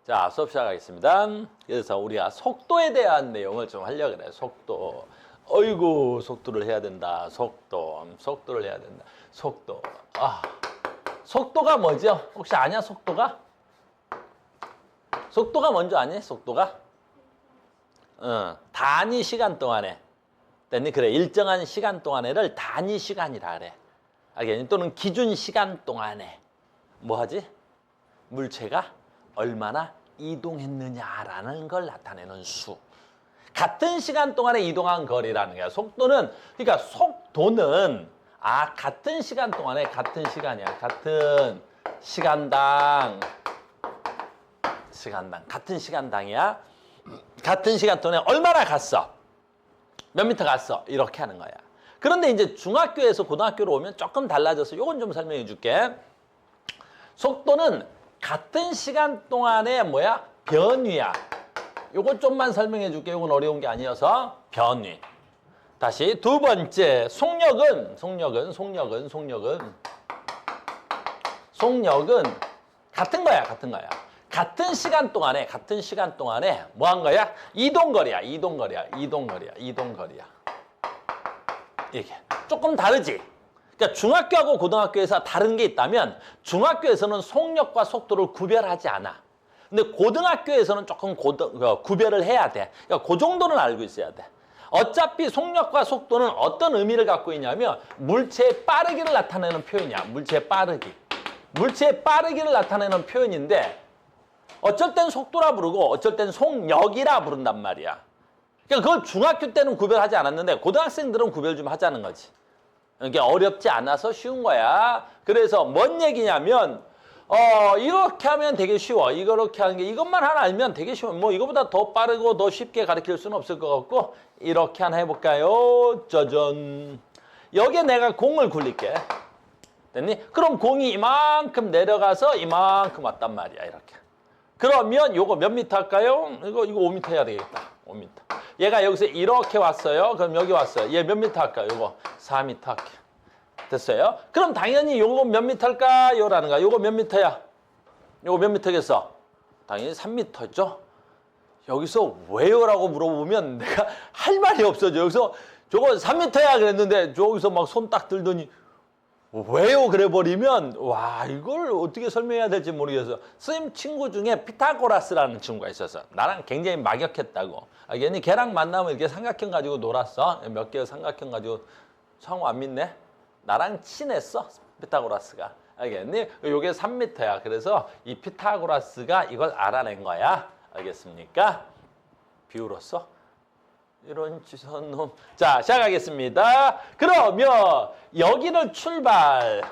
자, 수업 시작하겠습니다. 그래서 우리가 속도에 대한 내용을 좀 하려고 그래요. 속도. 어이구, 속도를 해야 된다. 속도를 해야 된다. 속도. 속도가 뭐죠? 혹시 아냐, 속도가? 속도가 뭔지 아니? 속도가? 단위 시간 동안에. 그래, 일정한 시간 동안에를 단위 시간이라 그래. 알겠니? 또는 기준 시간 동안에. 뭐 하지? 물체가 얼마나 이동했느냐라는 걸 나타내는 수. 같은 시간 동안에 이동한 거리라는 거야. 속도는, 그러니까 속도는, 같은 시간 동안에, 같은 시간이야. 같은 시간당, 같은 시간당이야. 같은 시간 동안에 얼마나 갔어? 몇 미터 갔어? 이렇게 하는 거야. 그런데 이제 중학교에서 고등학교로 오면 조금 달라져서 요건 좀 설명해 줄게. 속도는 같은 시간 동안에 변위야. 요거 좀만 설명해 줄게. 요건 어려운 게 아니어서 변위. 다시 두 번째, 속력은 같은 거야. 같은 시간 동안에 뭐 한 거야? 이동거리야. 이게 조금 다르지? 그러니까 중학교하고 고등학교에서 다른 게 있다면 중학교에서는 속력과 속도를 구별하지 않아. 근데 고등학교에서는 조금 구별을 해야 돼. 그러니까 그 정도는 알고 있어야 돼. 어차피 속력과 속도는 어떤 의미를 갖고 있냐면 물체의 빠르기를 나타내는 표현이야. 물체의 빠르기를 나타내는 표현인데 어쩔 땐 속도라 부르고 어쩔 땐 속력이라 부른단 말이야. 그러니까 그걸 중학교 때는 구별하지 않았는데 고등학생들은 구별 좀 하자는 거지. 이게 어렵지 않아서 쉬운 거야. 그래서 뭔 얘기냐면 이렇게 하면 되게 쉬워. 이렇게 하는 게 이것만 하나 알면 되게 쉬워. 뭐 이거보다 더 빠르고 더 쉽게 가르칠 수는 없을 것 같고 이렇게 하나 해볼까요? 짜잔. 여기에 내가 공을 굴릴게. 됐니? 그럼 공이 이만큼 내려가서 이만큼 왔단 말이야. 이렇게. 그러면 요거 몇 미터 할까요? 이거 5미터 해야 되겠다. 5미터. 얘가 여기서 이렇게 왔어요. 그럼 여기 왔어요. 얘 몇 미터 할까요? 요거 4미터 할게. 됐어요? 그럼 당연히 요거 몇 미터 할까요? 라는 거야. 요거 몇 미터야? 요거 몇 미터겠어? 당연히 3미터죠? 여기서 왜요? 라고 물어보면 내가 할 말이 없어져. 여기서 저거 3미터야 그랬는데 저기서 막 손 딱 들더니 왜요? 그래버리면 와 이걸 어떻게 설명해야 될지 모르겠어. 선생님 친구 중에 피타고라스라는 친구가 있었어. 나랑 굉장히 막역했다고. 알겠니? 걔랑 만나면 이렇게 삼각형 가지고 놀았어. 몇 개의 삼각형 가지고 성우 안 믿네? 나랑 친했어. 피타고라스가. 알겠니? 요게 3미터야. 그래서 이 피타고라스가 이걸 알아낸 거야. 알겠습니까? 비울었어? 이런 지선놈. 자, 시작하겠습니다. 그러면 여기를 출발,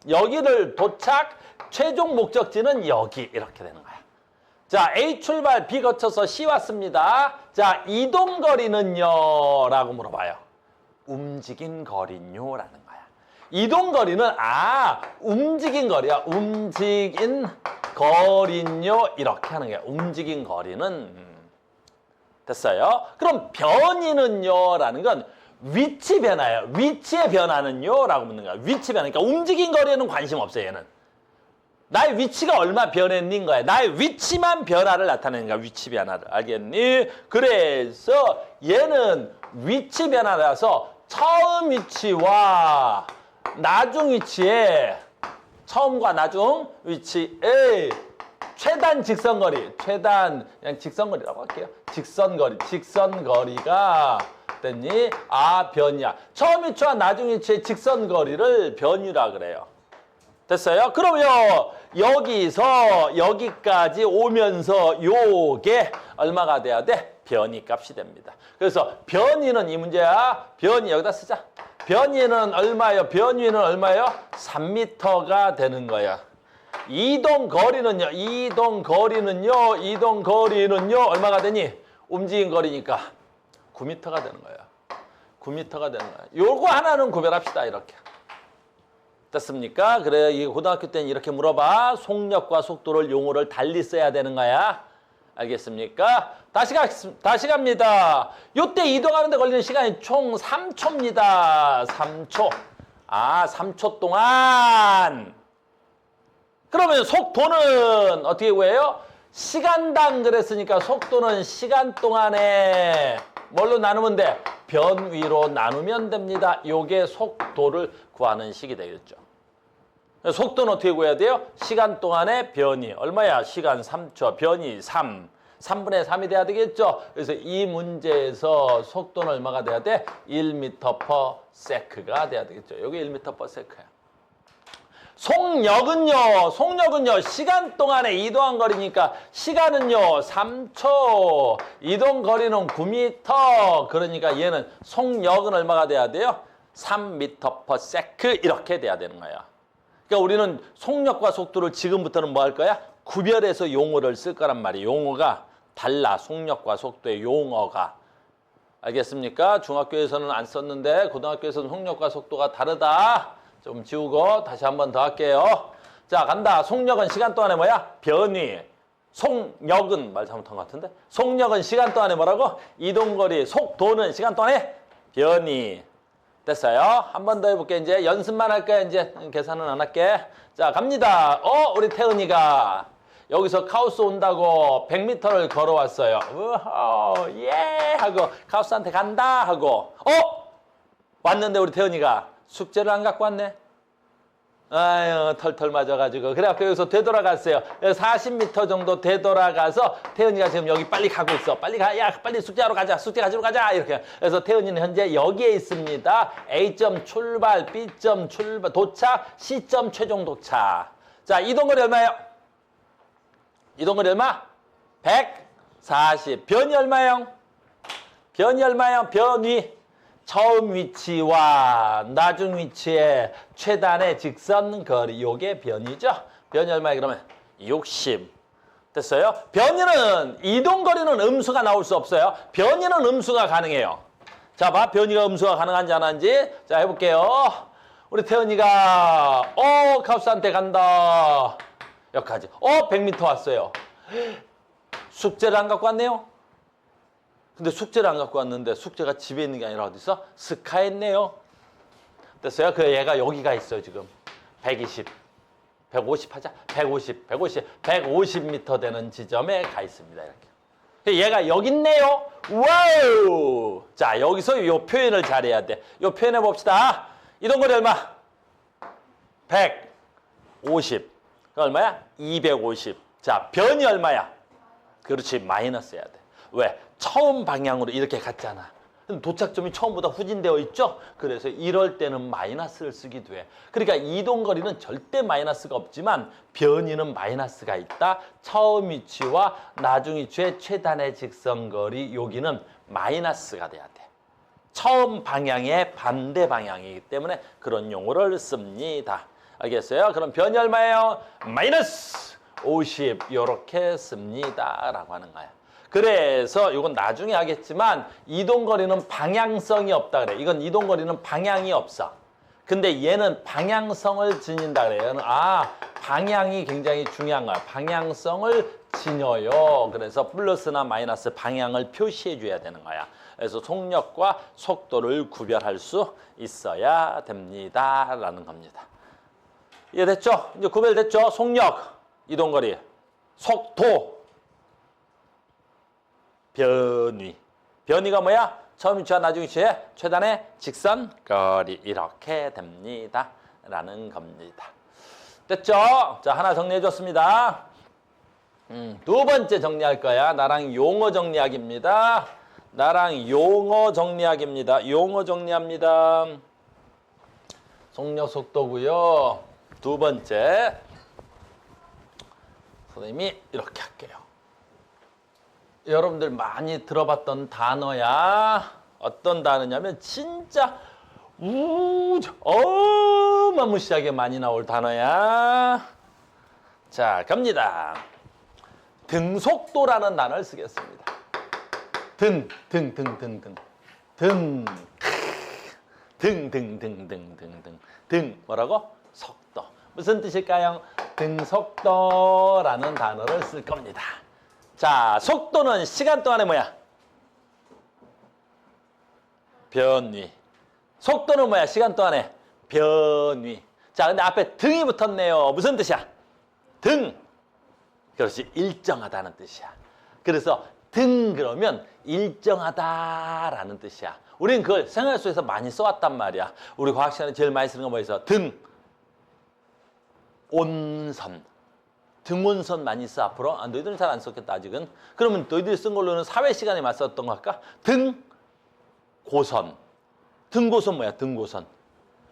여기를 도착, 최종 목적지는 여기 이렇게 되는 거야. 자, A 출발, B 거쳐서 C 왔습니다. 자, 이동 거리는요? 라고 물어봐요. 움직인 거리요? 라는 거야. 이동 거리는 움직인 거리야. 움직인 거리요? 이렇게 하는 거야. 움직인 거리는 됐어요? 그럼 변이는요? 라는 건 위치 변화예요. 위치의 변화는요? 라고 묻는 거야. 위치 변화. 그러니까 움직인 거리에는 관심 없어요, 얘는. 나의 위치가 얼마 변했는 거야. 나의 위치만 변화를 나타내는 거야. 위치 변화를. 알겠니? 그래서 얘는 위치 변화라서 처음 위치와 나중 위치에 처음과 나중 위치에 최단 직선거리, 그냥 직선거리라고 할게요. 직선거리가 됐니? 변이야. 처음 위치와 나중 위치의 직선거리를 변이라 그래요. 됐어요? 그러면 여기서 여기까지 오면서 요게 얼마가 돼야 돼? 변이 값이 됩니다. 그래서 변이는 이 문제야. 변이 여기다 쓰자. 변이는 얼마예요? 변이는 얼마예요? 3미터가 되는 거야. 이동 거리는요 얼마가 되니? 움직인 거리니까 9미터가 되는 거야. 9미터가 되는 거야. 요거 하나는 구별합시다. 이렇게. 됐습니까? 그래, 이 고등학교 때는 이렇게 물어봐. 속력과 속도를 용어를 달리 써야 되는 거야. 알겠습니까? 다시 갑니다. 요때 이동하는데 걸리는 시간이 총 3초입니다. 3초. 3초 동안. 그러면 속도는 어떻게 구해요? 시간당 그랬으니까 속도는 시간 동안에 뭘로 나누면 돼? 변위로 나누면 됩니다. 요게 속도를 구하는 식이 되겠죠. 속도는 어떻게 구해야 돼요? 시간 동안의 변위. 얼마야? 시간 3초. 변위 3. 3분의 3이 돼야 되겠죠? 그래서 이 문제에서 속도는 얼마가 돼야 돼? 1m/s가 돼야 되겠죠. 여기 1m/s야. 속력은요, 시간 동안에 이동한 거리니까 시간은요, 3초, 이동 거리는 9m, 그러니까 얘는 속력은 얼마가 돼야 돼요? 3m/s 이렇게 돼야 되는 거야. 그러니까 우리는 속력과 속도를 지금부터는 뭐 할 거야? 구별해서 용어를 쓸 거란 말이에요. 용어가 달라, 속력과 속도의 용어가. 알겠습니까? 중학교에서는 안 썼는데 고등학교에서는 속력과 속도가 다르다. 좀 지우고 다시 한 번 더 할게요. 자, 간다. 속력은 시간 동안에 뭐야? 변위. 속력은 말 잘못한 것 같은데? 속력은 시간 동안에 뭐라고? 이동거리. 속도는 시간 동안에 변위. 됐어요? 한 번 더 해볼게. 이제 연습만 할 거야. 이제 계산은 안 할게. 자, 갑니다. 우리 태은이가 여기서 카우스 온다고 100m를 걸어왔어요. 우호, 예! 하고 카우스한테 간다 하고 왔는데 우리 태은이가 숙제를 안 갖고 왔네. 아유, 털털 맞아가지고. 그래갖고 여기서 되돌아갔어요. 40m 정도 되돌아가서 태은이가 지금 여기 빨리 가고 있어. 빨리 가. 야, 빨리 숙제하러 가자. 숙제 가지러 가자. 이렇게. 그래서 태은이는 현재 여기에 있습니다. A점 출발, B점 출발, 도착, C점 최종 도착. 자, 이동거리 얼마예요? 이동거리 얼마? 140. 변이 얼마예요? 변이 얼마예요? 변이. 처음 위치와 나중 위치의 최단의 직선 거리, 요게 변이죠. 변이 얼마에 그러면 60. 됐어요? 변이는 이동 거리는 음수가 나올 수 없어요. 변이는 음수가 가능해요. 자, 봐. 변이가 음수가 가능한지 안 한지. 자, 해볼게요. 우리 태연이가 카우스한테 간다. 여기까지. 100m 왔어요. 숙제를 안 갖고 왔네요. 근데 숙제를 안 갖고 왔는데 숙제가 집에 있는 게 아니라 어디 있어? 스카했네요. 됐어요? 그 얘가 여기가 있어요, 지금. 120. 150 하자. 150m 되는 지점에 가 있습니다, 이렇게. 얘가 여기 있네요. 와우! 자, 여기서 요 표현을 잘해야 돼. 요 표현해 봅시다. 이동거리 얼마? 150. 그 얼마야? 250. 자, 변이 얼마야? 그렇지, 마이너스 해야 돼. 왜? 처음 방향으로 이렇게 갔잖아. 도착점이 처음보다 후진되어 있죠? 그래서 이럴 때는 마이너스를 쓰기도 해. 그러니까 이동거리는 절대 마이너스가 없지만 변이는 마이너스가 있다. 처음 위치와 나중 위치의 최단의 직선거리, 여기는 마이너스가 돼야 돼. 처음 방향의 반대 방향이기 때문에 그런 용어를 씁니다. 알겠어요? 그럼 변이 얼마예요? 마이너스 50 이렇게 씁니다 라고 하는 거야. 그래서 이건 나중에 하겠지만 이동거리는 방향성이 없다 그래. 이건 이동거리는 방향이 없어. 근데 얘는 방향성을 지닌다 그래요. 얘는 방향이 굉장히 중요한 거야. 방향성을 지녀요. 그래서 플러스나 마이너스 방향을 표시해 줘야 되는 거야. 그래서 속력과 속도를 구별할 수 있어야 됩니다 라는 겁니다. 이해됐죠? 이제 구별됐죠? 속력, 이동거리, 속도, 변위. 변위가 뭐야? 처음 위치와 나중 위치의 최단의 직선 거리. 이렇게 됩니다 라는 겁니다. 됐죠? 자, 하나 정리해 줬습니다. 두 번째 정리할 거야. 나랑 용어 정리하기입니다. 나랑 용어 정리하기입니다. 용어 정리합니다. 속력 속도고요. 두 번째 선생님이 이렇게 할게요. 여러분들 많이 들어봤던 단어야. 어떤 단어냐면 진짜 어마무시하게 많이 나올 단어야. 자, 갑니다. 등속도라는 단어를 쓰겠습니다. 등 뭐라고? 속도. 무슨 뜻일까요? 등속도라는 단어를 쓸 겁니다. 자, 속도는 시간 동안에 뭐야? 변위. 속도는 뭐야? 시간 동안에 변위. 자, 근데 앞에 등이 붙었네요. 무슨 뜻이야? 등. 그렇지. 일정하다는 뜻이야. 그래서 등 그러면 일정하다라는 뜻이야. 우리는 그걸 생활 속에서 많이 써왔단 말이야. 우리 과학 시간에 제일 많이 쓰는 거 뭐 있어? 등, 온선. 등온선 많이 써 앞으로? 아, 너희들은 잘 안 썼겠다 아직은. 그러면 너희들이 쓴 걸로는 사회 시간에 많이 썼던 거 할까? 등, 고선. 등고선 뭐야? 등고선.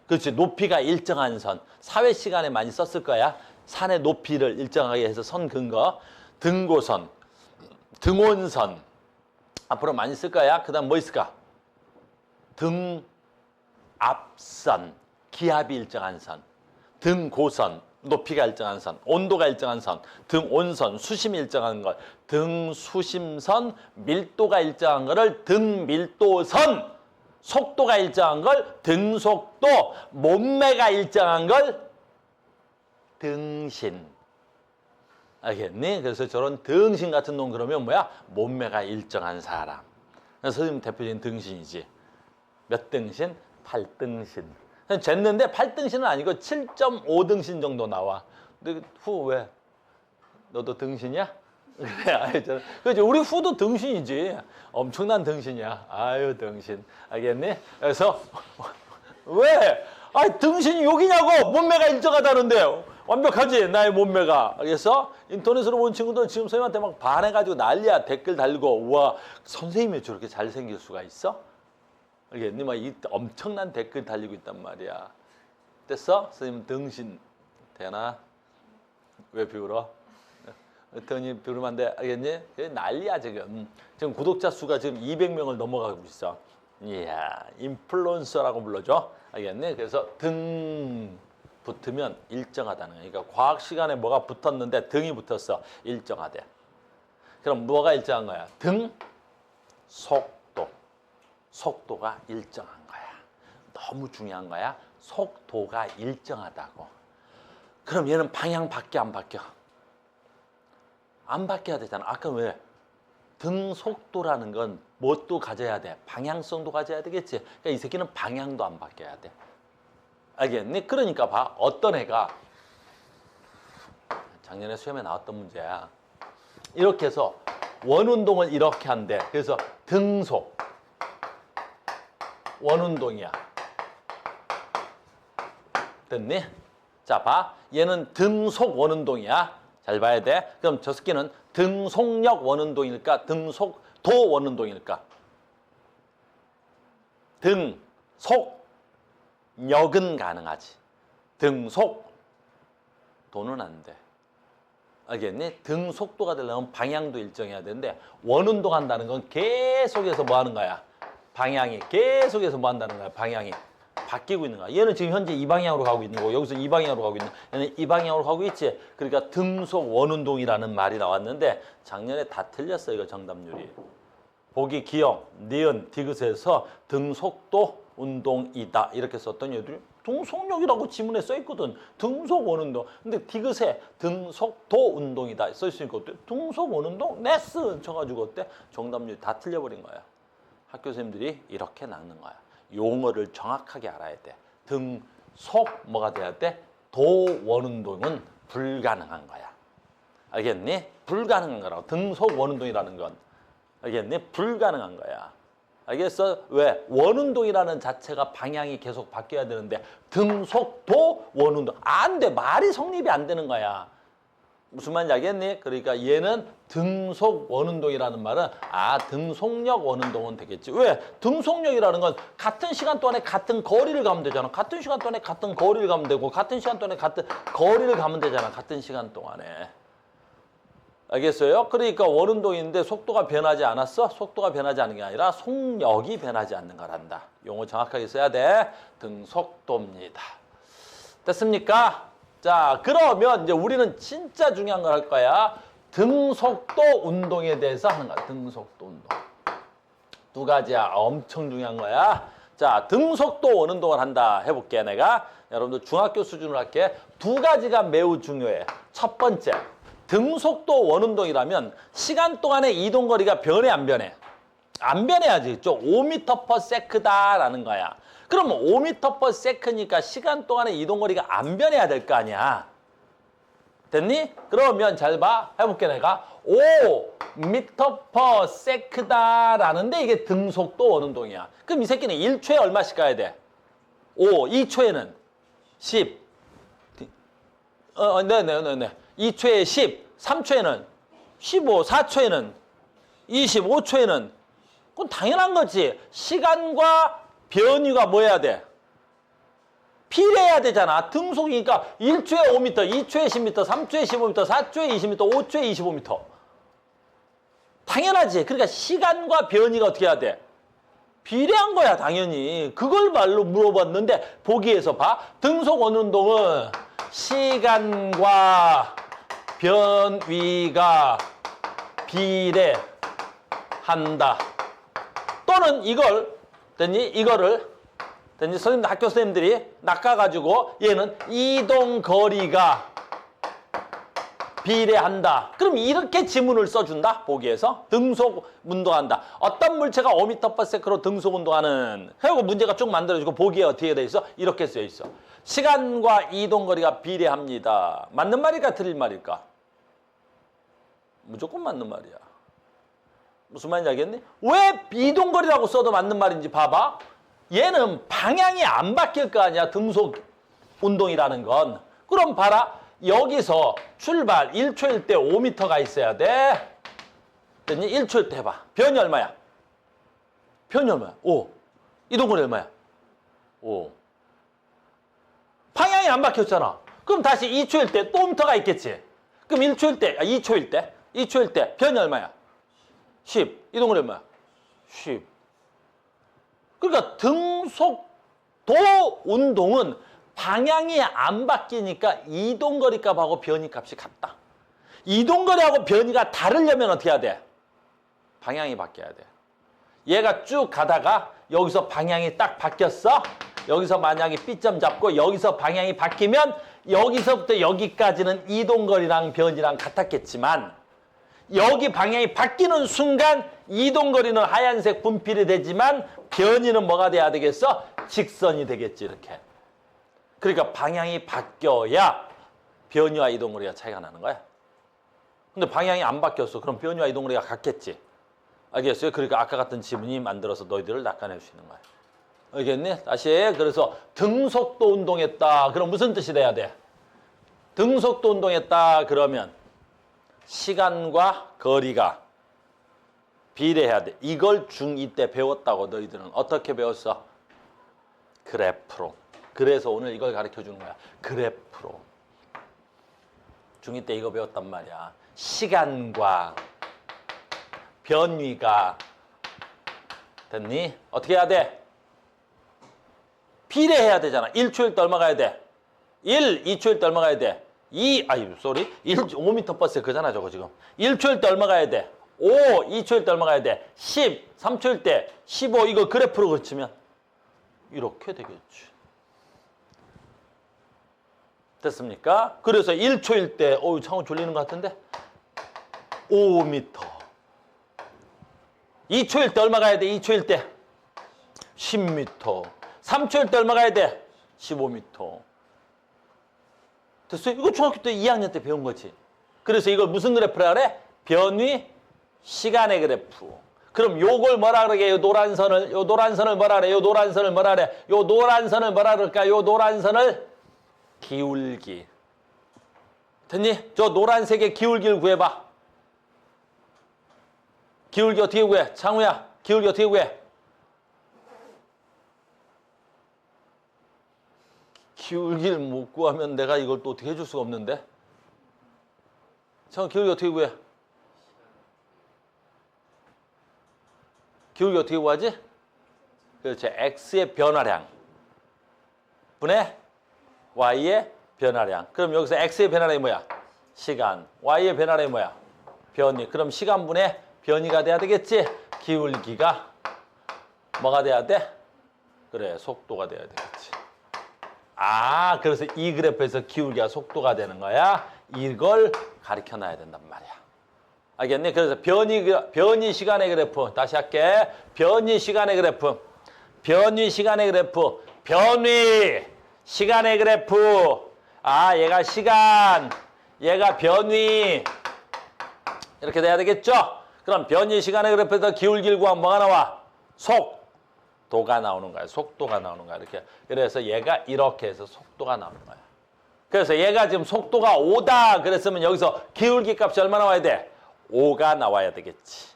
그렇지. 높이가 일정한 선. 사회 시간에 많이 썼을 거야. 산의 높이를 일정하게 해서 선 근거. 등고선, 등온선. 앞으로 많이 쓸 거야. 그 다음 뭐 있을까? 등압선. 기압이 일정한 선. 등고선. 높이가 일정한 선. 온도가 일정한 선. 등온선. 수심이 일정한 것. 등수심선. 밀도가 일정한 거를 등밀도선. 속도가 일정한 걸 등속도. 몸매가 일정한 걸 등신. 알겠니? 그래서 저런 등신 같은 놈 그러면 뭐야? 몸매가 일정한 사람. 선생님 대표적인 등신이지. 몇 등신? 8등신. 쟀는데 8등신은 아니고 7.5등신 정도 나와. 근데 후 왜? 너도 등신이야? 그래, 그렇지. 우리 후도 등신이지. 엄청난 등신이야. 아유, 등신. 알겠니? 그래서 왜? 아니, 등신이 여기냐고. 몸매가 일정하다는데. 완벽하지, 나의 몸매가. 그래서 인터넷으로 본 친구들 지금 선생님한테 막 반해가지고 난리야. 댓글 달고. 우와, 선생님이 저렇게 잘생길 수가 있어? 알겠니? 막 이 엄청난 댓글 달리고 있단 말이야. 됐어? 선생님 등신 되나? 왜 비울어? 등이 비우면 안 돼. 알겠니? 난리야 지금. 지금 구독자 수가 지금 200명을 넘어가고 있어. 이야, 인플루언서라고 불러줘. 알겠니? 그래서 등 붙으면 일정하다는 거야. 그러니까 과학 시간에 뭐가 붙었는데 등이 붙었어. 일정하대. 그럼 뭐가 일정한 거야? 등, 속도. 속도가 일정한 거야. 너무 중요한 거야. 속도가 일정하다고. 그럼 얘는 방향 바뀌어 안 바뀌어? 안 바뀌어야 되잖아. 아까 왜? 등 속도라는 건 뭣도 가져야 돼? 방향성도 가져야 되겠지. 그러니까 이 새끼는 방향도 안 바뀌어야 돼. 알겠니? 그러니까 봐. 어떤 애가 작년에 시험에 나왔던 문제야. 이렇게 해서 원운동을 이렇게 한대. 그래서 등속 원운동이야. 됐니? 자, 봐. 얘는 등속 원운동이야. 잘 봐야 돼. 그럼 저 새끼는 등속력 원운동일까? 등속도 원운동일까? 등속력은 가능하지. 등속도는 안 돼. 알겠니? 등속도가 되려면 방향도 일정해야 되는데 원운동 한다는 건 계속해서 뭐 하는 거야? 방향이 계속해서 뭐 한다는 거야? 방향이 바뀌고 있는 거야. 얘는 지금 현재 이 방향으로 가고 있는 거고 여기서 이 방향으로 가고 있는 거야. 얘는 이 방향으로 가고 있지. 그러니까 등속 원운동이라는 말이 나왔는데 작년에 다 틀렸어. 이거 정답률이. 보기 기역, 니은, 디귿에서 등속도 운동이다. 이렇게 썼던 얘들이 등속력이라고 지문에 써있거든. 등속 원운동. 근데 디귿에 등속도 운동이다. 써있으니까 어때? 등속 원운동? 네스! 쳐가지고 어때? 정답률이 다 틀려버린 거야. 학교 선생님들이 이렇게 낚는 거야. 용어를 정확하게 알아야 돼. 등속 뭐가 돼야 돼? 도 원운동은 불가능한 거야. 알겠니? 불가능한 거라고. 등속 원운동이라는 건. 알겠니? 불가능한 거야. 알겠어? 왜? 원운동이라는 자체가 방향이 계속 바뀌어야 되는데 등속도 원운동. 안 돼. 말이 성립이 안 되는 거야. 무슨 말인지 알겠니? 그러니까 얘는 등속 원운동이라는 말은 등속력 원운동은 되겠지. 왜? 등속력이라는 건 같은 시간 동안에 같은 거리를 가면 되잖아. 같은 시간 동안에 같은 거리를 가면 되고 같은 시간 동안에 같은 거리를 가면 되잖아. 같은 시간 동안에. 알겠어요? 그러니까 원운동인데 속도가 변하지 않았어? 속도가 변하지 않는 게 아니라 속력이 변하지 않는 거란다. 용어 정확하게 써야 돼. 등속도입니다. 됐습니까? 자, 그러면 이제 우리는 진짜 중요한 걸 할 거야. 등속도 운동에 대해서 하는 거야. 등속도 운동. 두 가지야. 엄청 중요한 거야. 자, 등속도 원운동을 한다. 해볼게, 내가. 여러분들 중학교 수준으로 할게. 두 가지가 매우 중요해. 첫 번째, 등속도 원운동이라면 시간 동안의 이동거리가 변해, 안 변해? 안 변해야지. 5m/s다라는 거야. 그러면 5m/s니까 시간 동안의 이동거리가 안 변해야 될 거 아니야. 됐니? 그러면 잘 봐. 해볼게 내가. 5m/s다라는데 이게 등속도 원운동이야. 그럼 이 새끼는 1초에 얼마씩 가야 돼? 5. 2초에는 10. 네네네네. 2초에 10. 3초에는 15. 4초에는 20. 5초에는 그건 당연한 거지. 시간과 변위가 뭐 해야 돼? 비례해야 되잖아. 등속이니까 1초에 5m, 2초에 10m, 3초에 15m, 4초에 20m, 5초에 25m. 당연하지. 그러니까 시간과 변이가 어떻게 해야 돼? 비례한 거야, 당연히. 그걸 말로 물어봤는데 보기에서 봐. 등속 원운동은 시간과 변위가 비례한다. 또는 이걸, 됐니? 이거를 됐니? 선생님들, 학교 선생님들이 낚아가지고 얘는 이동거리가 비례한다. 그럼 이렇게 지문을 써준다. 보기에서 등속 운동한다. 어떤 물체가 5m/s로 등속 운동하는. 하고 문제가 쭉 만들어지고 보기에 어떻게 돼 있어? 이렇게 쓰여 있어. 시간과 이동거리가 비례합니다. 맞는 말일까? 틀린 말일까? 무조건 맞는 말이야. 무슨 말인지 알겠니? 왜 이동거리라고 써도 맞는 말인지 봐봐. 얘는 방향이 안 바뀔 거 아니야. 등속 운동이라는 건. 그럼 봐라. 여기서 출발 1초일 때 5m가 있어야 돼. 됐니? 1초일 때 해봐. 변이 얼마야? 변이 얼마야? 5. 이동거리 얼마야? 5. 방향이 안 바뀌었잖아. 그럼 다시 2초일 때 또 5m가 있겠지. 그럼 1초일 때, 2초일 때, 2초일 때 변이 얼마야? 10. 이동거리 얼마야? 10. 그러니까 등속도 운동은 방향이 안 바뀌니까 이동거리 값하고 변이 값이 같다. 이동거리하고 변이가 다르려면 어떻게 해야 돼? 방향이 바뀌어야 돼. 얘가 쭉 가다가 여기서 방향이 딱 바뀌었어. 여기서 만약에 B점 잡고 여기서 방향이 바뀌면 여기서부터 여기까지는 이동거리랑 변이랑 같았겠지만 여기 방향이 바뀌는 순간 이동거리는 하얀색 분필이 되지만 변이는 뭐가 돼야 되겠어? 직선이 되겠지, 이렇게. 그러니까 방향이 바뀌어야 변이와 이동거리가 차이가 나는 거야. 근데 방향이 안 바뀌었어. 그럼 변이와 이동거리가 같겠지. 알겠어요? 그러니까 아까 같은 지문이 만들어서 너희들을 낚아낼 수 있는 거야. 알겠니? 다시. 그래서 등속도 운동했다. 그럼 무슨 뜻이 돼야 돼? 등속도 운동했다. 그러면 시간과 거리가 비례해야 돼. 이걸 중2 때 배웠다고 너희들은. 어떻게 배웠어? 그래프로. 그래서 오늘 이걸 가르쳐 주는 거야. 그래프로. 중2 때 이거 배웠단 말이야. 시간과 변위가 됐니? 어떻게 해야 돼? 비례해야 되잖아. 1초일 때 얼마 가야 돼? 1, 2초일 때 얼마 가야 돼? 2, 5m/s 그잖아, 저거 지금. 1초일 때 얼마 가야 돼? 5, 2초일 때 얼마 가야 돼? 10, 3초일 때 15, 이거 그래프로 그치면 이렇게 되겠지. 됐습니까? 그래서 1초일 때, 창호 졸리는 것 같은데? 5m. 2초일 때 얼마 가야 돼? 2초일 때? 10m. 3초일 때 얼마 가야 돼? 15m. 됐어요? 이거 중학교 때 2학년 때 배운 거지. 그래서 이걸 무슨 그래프라 그래? 변위 시간의 그래프. 그럼 요걸 뭐라 그러게? 요 노란 선을 뭐라 그래? 요 노란 선을 뭐라 그래? 요 노란 선을 뭐라 그럴까? 요 노란 선을 기울기. 됐니? 저 노란색의 기울기를 구해봐. 기울기 어떻게 구해? 창우야, 기울기 어떻게 구해? 기울기를 못 구하면 내가 이걸 또 어떻게 해줄 수가 없는데? 창우, 기울기 어떻게 구해? 기울기 어떻게 구하지? 그렇죠. x의 변화량 분의 y의 변화량. 그럼 여기서 x의 변화량이 뭐야? 시간. y의 변화량이 뭐야? 변이. 그럼 시간분의 변이가 돼야 되겠지? 기울기가 뭐가 돼야 돼? 그래, 속도가 돼야 되겠지. 그래서 이 그래프에서 기울기가 속도가 되는 거야. 이걸 가르쳐놔야 된단 말이야. 알겠니? 그래서 변이 시간의 그래프. 다시 할게. 변이 시간의 그래프. 변이 시간의 그래프. 변이 시간의 그래프. 얘가 시간, 얘가 변위. 이렇게 돼야 되겠죠? 그럼 변위 시간의 그래프에서 기울기를 구하면 뭐가 나와? 속도가 나오는 거야. 속도가 나오는 거야. 이렇게. 그래서 얘가 이렇게 해서 속도가 나오는 거야. 그래서 얘가 지금 속도가 5다 그랬으면 여기서 기울기 값이 얼마 나와야 돼? 5가 나와야 되겠지.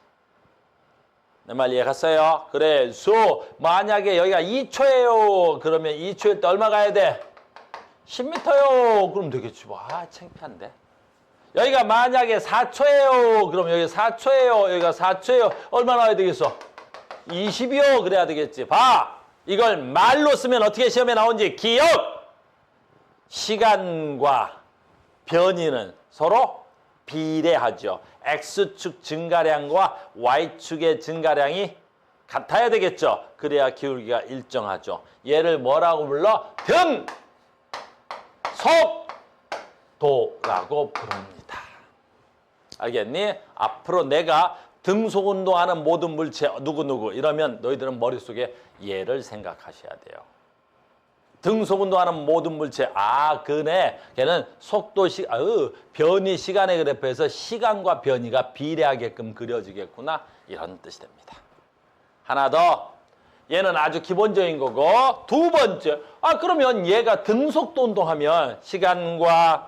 내 말 이해 갔어요? 그래서 만약에 여기가 2초예요. 그러면 2초일 때 얼마 가야 돼? 10m요. 그럼 되겠지. 와, 창피한데. 여기가 만약에 4초예요. 그럼 여기 4초예요. 여기가 4초예요. 얼마 나와야 되겠어? 20이요. 그래야 되겠지. 봐. 이걸 말로 쓰면 어떻게 시험에 나온지 기억! 시간과 변이는 서로 비례하죠. X축 증가량과 Y축의 증가량이 같아야 되겠죠. 그래야 기울기가 일정하죠. 얘를 뭐라고 불러? 등속도라고 부릅니다. 알겠니? 앞으로 내가 등속운동하는 모든 물체 누구누구 이러면 너희들은 머릿속에 얘를 생각하셔야 돼요. 등속운동하는 모든 물체, 그네 걔는 변이 시간의 그래프에서 시간과 변이가 비례하게끔 그려지겠구나 이런 뜻이 됩니다. 하나 더, 얘는 아주 기본적인 거고 두 번째, 그러면 얘가 등속도 운동하면 시간과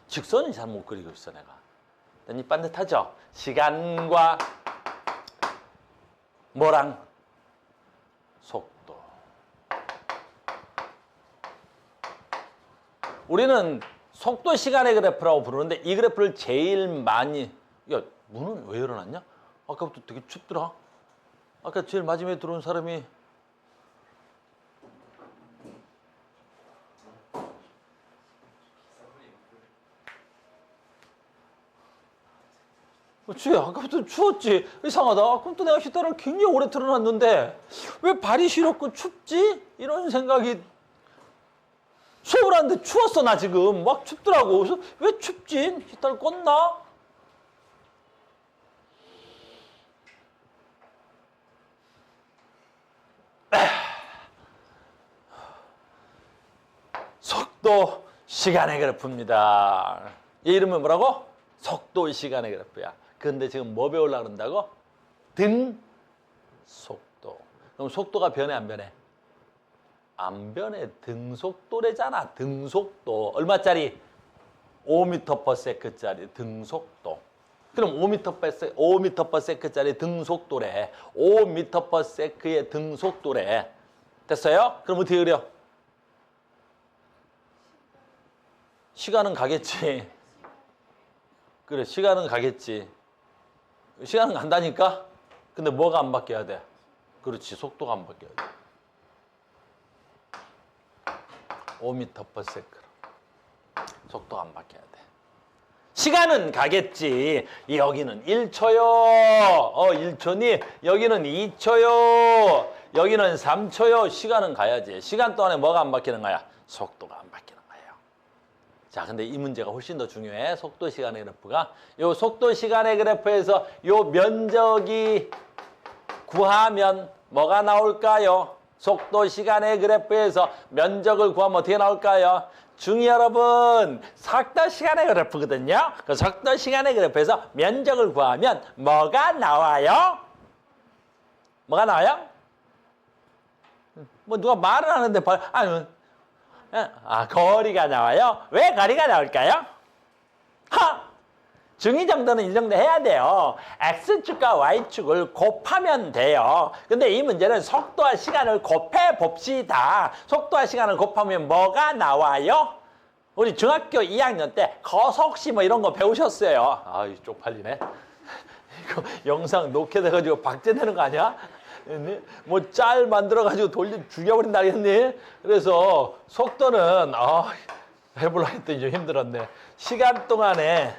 직선은 잘 못 그리고 있어 내가. 이 빤듯하죠? 시간과 뭐랑? 속도. 우리는 속도 시간의 그래프라고 부르는데 이 그래프를 제일 많이 야, 문은 왜 열어놨냐? 아까부터 되게 춥더라. 아까 제일 마지막에 들어온 사람이 그렇지. 아까부터 추웠지. 이상하다. 그럼 또 내가 히터를 굉장히 오래 틀어놨는데 왜 발이 시렵고 춥지? 이런 생각이 수업을 하는데 추웠어 나 지금. 막 춥더라고. 그래서 왜 춥지? 히터를 껐나? 속도 시간의 그래프입니다. 이 이름은 뭐라고? 속도 시간의 그래프야. 근데 지금 뭐 배우려고 그런다고? 등속도. 그럼 속도가 변해 안 변해? 안 변해. 등속도래잖아. 등속도. 얼마짜리? 5m/s짜리 등속도. 그럼 5m/s짜리 등속도래. 5m/s의 등속도래. 됐어요? 그럼 어떻게 그려? 시간은 가겠지. 그래, 시간은 가겠지. 시간은 간다니까? 근데 뭐가 안 바뀌어야 돼? 그렇지, 속도가 안 바뀌어야 돼. 5m/s. 속도가 안 바뀌어야 돼. 시간은 가겠지. 여기는 1초요. 1초니? 여기는 2초요. 여기는 3초요. 시간은 가야지. 시간 동안에 뭐가 안 바뀌는 거야? 속도가 안 바뀌는 거예요. 자, 근데 이 문제가 훨씬 더 중요해. 속도 시간의 그래프가. 요 속도 시간의 그래프에서 요 면적이 구하면 뭐가 나올까요? 속도 시간의 그래프에서 면적을 구하면 어떻게 나올까요? 중이 여러분, 속도 시간의 그래프거든요. 그 속도 시간의 그래프에서 면적을 구하면 뭐가 나와요? 뭐가 나와요? 뭐 누가 말을 하는데 거리가 나와요. 왜 거리가 나올까요? 중위 정도는 이 정도 해야 돼요. X축과 Y축을 곱하면 돼요. 근데 이 문제는 속도와 시간을 곱해 봅시다. 속도와 시간을 곱하면 뭐가 나와요? 우리 중학교 2학년 때 거속시 뭐 이런 거 배우셨어요. 아이 쪽팔리네. 이거 영상 녹화돼가지고 박제되는 거 아니야? 뭐 짤 만들어가지고 죽여버린다 했니? 그래서 속도는 해보려 했더니 좀 힘들었네. 시간 동안에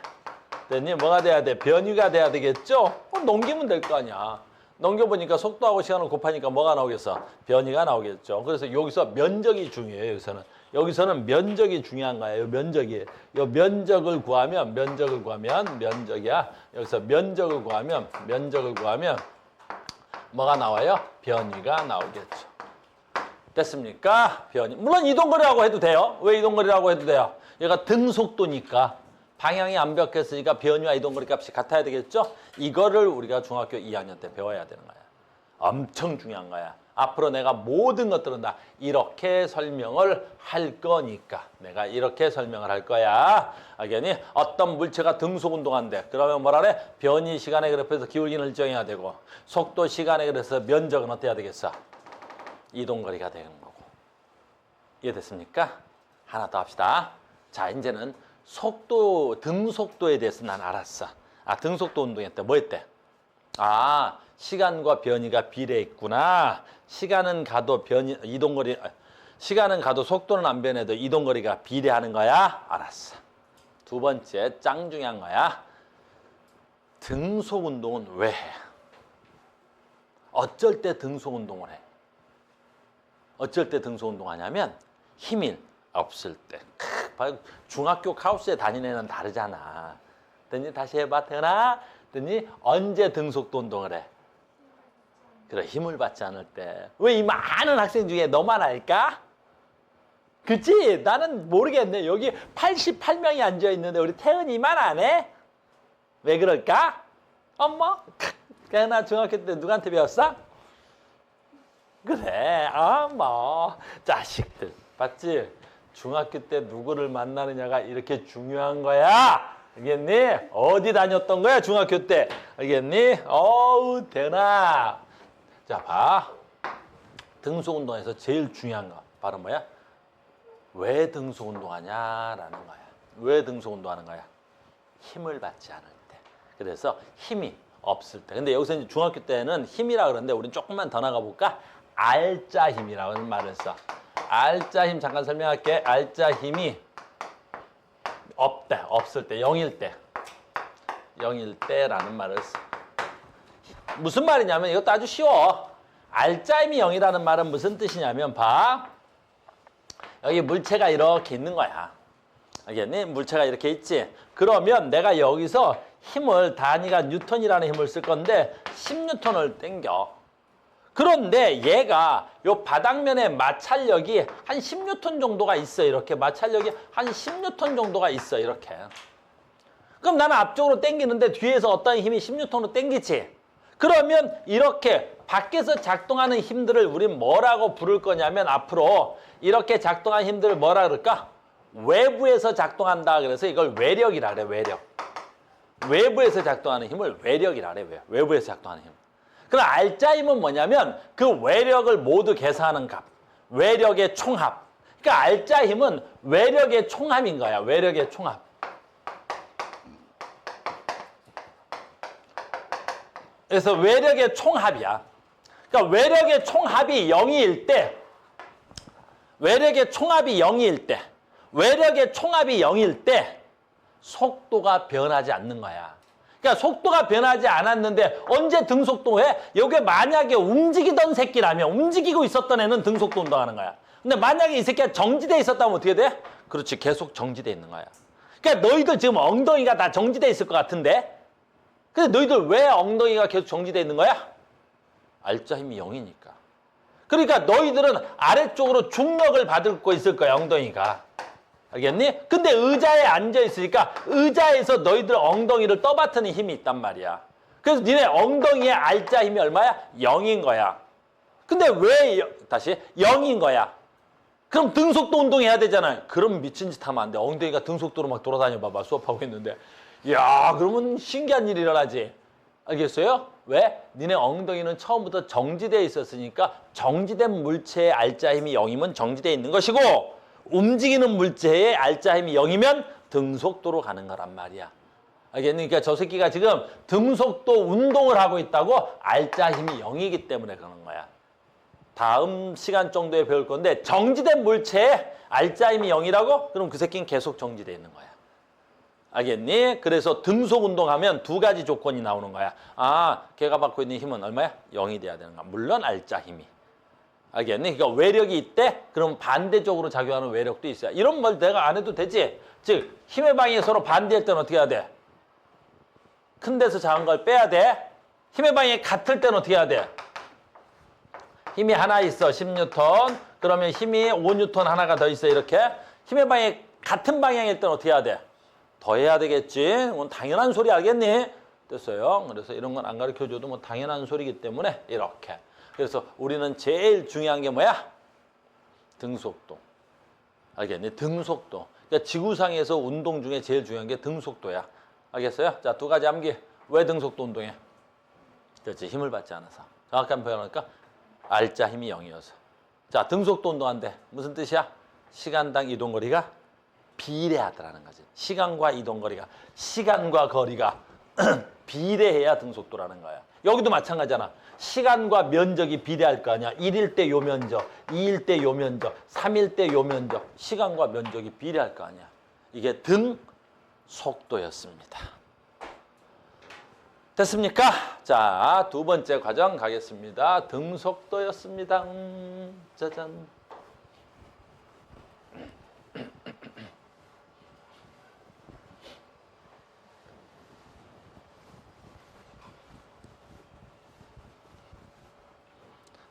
됐니? 뭐가 돼야 돼? 변위가 돼야 되겠죠? 넘기면 될 거 아니야. 넘겨보니까 속도하고 시간을 곱하니까 뭐가 나오겠어? 변위가 나오겠죠. 그래서 여기서 면적이 중요해요. 여기서는 여기서는 면적이 중요한 거예요. 면적이. 요 면적을 구하면 면적이야. 여기서 면적을 구하면 뭐가 나와요? 변위가 나오겠죠. 됐습니까? 변위. 물론 이동거리라고 해도 돼요. 왜 이동거리라고 해도 돼요? 얘가 등속도니까 방향이 완벽했으니까 변위와 이동거리 값이 같아야 되겠죠? 이거를 우리가 중학교 2학년 때 배워야 되는 거야. 엄청 중요한 거야. 앞으로 내가 모든 것들은 다 이렇게 설명을 할 거니까 내가 이렇게 설명을 할 거야. 알겠니? 어떤 물체가 등속운동한대. 그러면 뭐라 그래? 변위 시간의 그래프에서 기울기는 일정해야 되고 속도 시간의 그래프에서 면적은 어때야 되겠어? 이동거리가 되는 거고. 이해됐습니까? 하나 더 합시다. 자, 이제는 속도, 등속도에 대해서 난 알았어. 아, 등속도 운동했대. 뭐 했대? 아, 시간과 변위가 비례했구나. 시간은 가도 시간은 가도 속도는 안 변해도 이동거리가 비례하는 거야? 알았어. 두 번째, 짱 중요한 거야. 등속 운동은 왜 해? 어쩔 때 등속 운동을 해? 어쩔 때 등속 운동하냐면 힘이 없을 때. 중학교 카우스에 다니는 애는 다르잖아. 됐니? 다시 해봐, 태연아. 됐니? 언제 등속도 운동을 해? 그래, 힘을 받지 않을 때. 왜 이 많은 학생 중에 너만 알까? 그치? 나는 모르겠네. 여기 88명이 앉아있는데 우리 태은이만 안 해? 왜 그럴까? 엄마? 태연아 중학교 때 누구한테 배웠어? 그래, 자식들. 봤지? 중학교 때 누구를 만나느냐가 이렇게 중요한 거야. 알겠니? 어디 다녔던 거야, 중학교 때? 알겠니? 어우, 대나. 자, 봐. 등속운동에서 제일 중요한 거. 바로 뭐야? 왜 등속운동하냐라는 거야. 왜 등속운동하는 거야? 힘을 받지 않을 때. 그래서 힘이 없을 때. 근데 여기서 이제 중학교 때는 힘이라 그러는데 우린 조금만 더 나가볼까? 알짜 힘이라고 말을 써. 알짜 힘 잠깐 설명할게. 알짜 힘이 없다. 없을 때. 0일 때. 0일 때라는 말을 써. 무슨 말이냐면 이것도 아주 쉬워. 알짜 힘이 0이라는 말은 무슨 뜻이냐면 봐. 여기 물체가 이렇게 있는 거야. 알겠니? 물체가 이렇게 있지. 그러면 내가 여기서 힘을 단위가 뉴턴이라는 힘을 쓸 건데 10뉴턴을 땡겨. 그런데 얘가 요 바닥면에 마찰력이 한 10뉴턴 정도가 있어. 이렇게 마찰력이 한 10뉴턴 정도가 있어. 이렇게. 그럼 나는 앞쪽으로 당기는데 뒤에서 어떤 힘이 10뉴턴으로 당기지. 그러면 이렇게 밖에서 작동하는 힘들을 우린 뭐라고 부를 거냐면 앞으로 이렇게 작동하는 힘들을 뭐라 그럴까? 외부에서 작동한다. 그래서 이걸 외력이라 그래. 외력. 외부에서 작동하는 힘을 외력이라 그래. 외부에서 작동하는 힘. 그럼 알짜 힘은 뭐냐면 그 외력을 모두 계산하는 값. 외력의 총합. 그러니까 알짜 힘은 외력의 총합인 거야. 외력의 총합. 그래서 외력의 총합이야. 그러니까 외력의 총합이 0일 때, 외력의 총합이 0일 때, 외력의 총합이 0일 때 속도가 변하지 않는 거야. 그러니까 속도가 변하지 않았는데 언제 등속도해? 여기 만약에 움직이던 새끼라면 움직이고 있었던 애는 등속도 운동하는 거야. 근데 만약에 이 새끼가 정지돼 있었다면 어떻게 돼? 그렇지, 계속 정지돼 있는 거야. 그러니까 너희들 지금 엉덩이가 다 정지돼 있을 것 같은데 근데 너희들 왜 엉덩이가 계속 정지돼 있는 거야? 알짜 힘이 0이니까. 그러니까 너희들은 아래쪽으로 중력을 받고 있을 거야, 엉덩이가. 알겠니? 근데 의자에 앉아 있으니까 의자에서 너희들 엉덩이를 떠받드는 힘이 있단 말이야. 그래서 니네 엉덩이의 알짜 힘이 얼마야? 0인 거야. 근데 왜 다시 0인 거야? 그럼 등속도 운동해야 되잖아요. 그럼 미친 짓 하면 안 돼. 엉덩이가 등속도로 막 돌아다녀 봐봐. 수업하고 있는데. 야, 그러면 신기한 일이 일어나지. 알겠어요? 왜? 니네 엉덩이는 처음부터 정지되어 있었으니까 정지된 물체의 알짜 힘이 0이면 정지되어 있는 것이고 움직이는 물체의 알짜 힘이 0이면 등속도로 가는 거란 말이야. 알겠니? 그러니까 저 새끼가 지금 등속도 운동을 하고 있다고 알짜 힘이 0이기 때문에 그러는 거야. 다음 시간 정도에 배울 건데 정지된 물체의 알짜 힘이 0이라고? 그럼 그 새끼는 계속 정지되어 있는 거야. 알겠니? 그래서 등속 운동하면 두 가지 조건이 나오는 거야. 아, 걔가 받고 있는 힘은 얼마야? 0이 돼야 되는 거야. 물론 알짜 힘이. 알겠니? 그러니까 외력이 있대? 그럼 반대적으로 작용하는 외력도 있어요. 이런 걸 내가 안 해도 되지? 즉 힘의 방향이 서로 반대할 때는 어떻게 해야 돼? 큰 데서 작은 걸 빼야 돼. 힘의 방향이 같을 때는 어떻게 해야 돼? 힘이 하나 있어, 10뉴턴. 그러면 힘이 5뉴턴 하나가 더 있어, 이렇게. 힘의 방향이 같은 방향일 때는 어떻게 해야 돼? 더 해야 되겠지. 그건 당연한 소리 알겠니? 됐어요. 그래서 이런 건 안 가르쳐줘도 뭐 당연한 소리이기 때문에 이렇게. 그래서 우리는 제일 중요한 게 뭐야? 등속도. 알겠니? 등속도. 그러니까 지구상에서 운동 중에 제일 중요한 게 등속도야. 알겠어요? 자, 두 가지 암기. 왜 등속도 운동해? 그렇지. 힘을 받지 않아서. 정확한 표현하니까 R자 힘이 0이어서. 자, 등속도 운동한대. 무슨 뜻이야? 시간당 이동거리가 비례하더라는 거지. 시간과 거리가 비례해야 등속도라는 거야. 여기도 마찬가지잖아. 시간과 면적이 비례할 거 아니야. 1일 때 요 면적, 2일 때 요 면적, 3일 때 요 면적. 시간과 면적이 비례할 거 아니야. 이게 등속도였습니다. 됐습니까? 자, 두 번째 과정 가겠습니다. 등속도였습니다. 짜잔.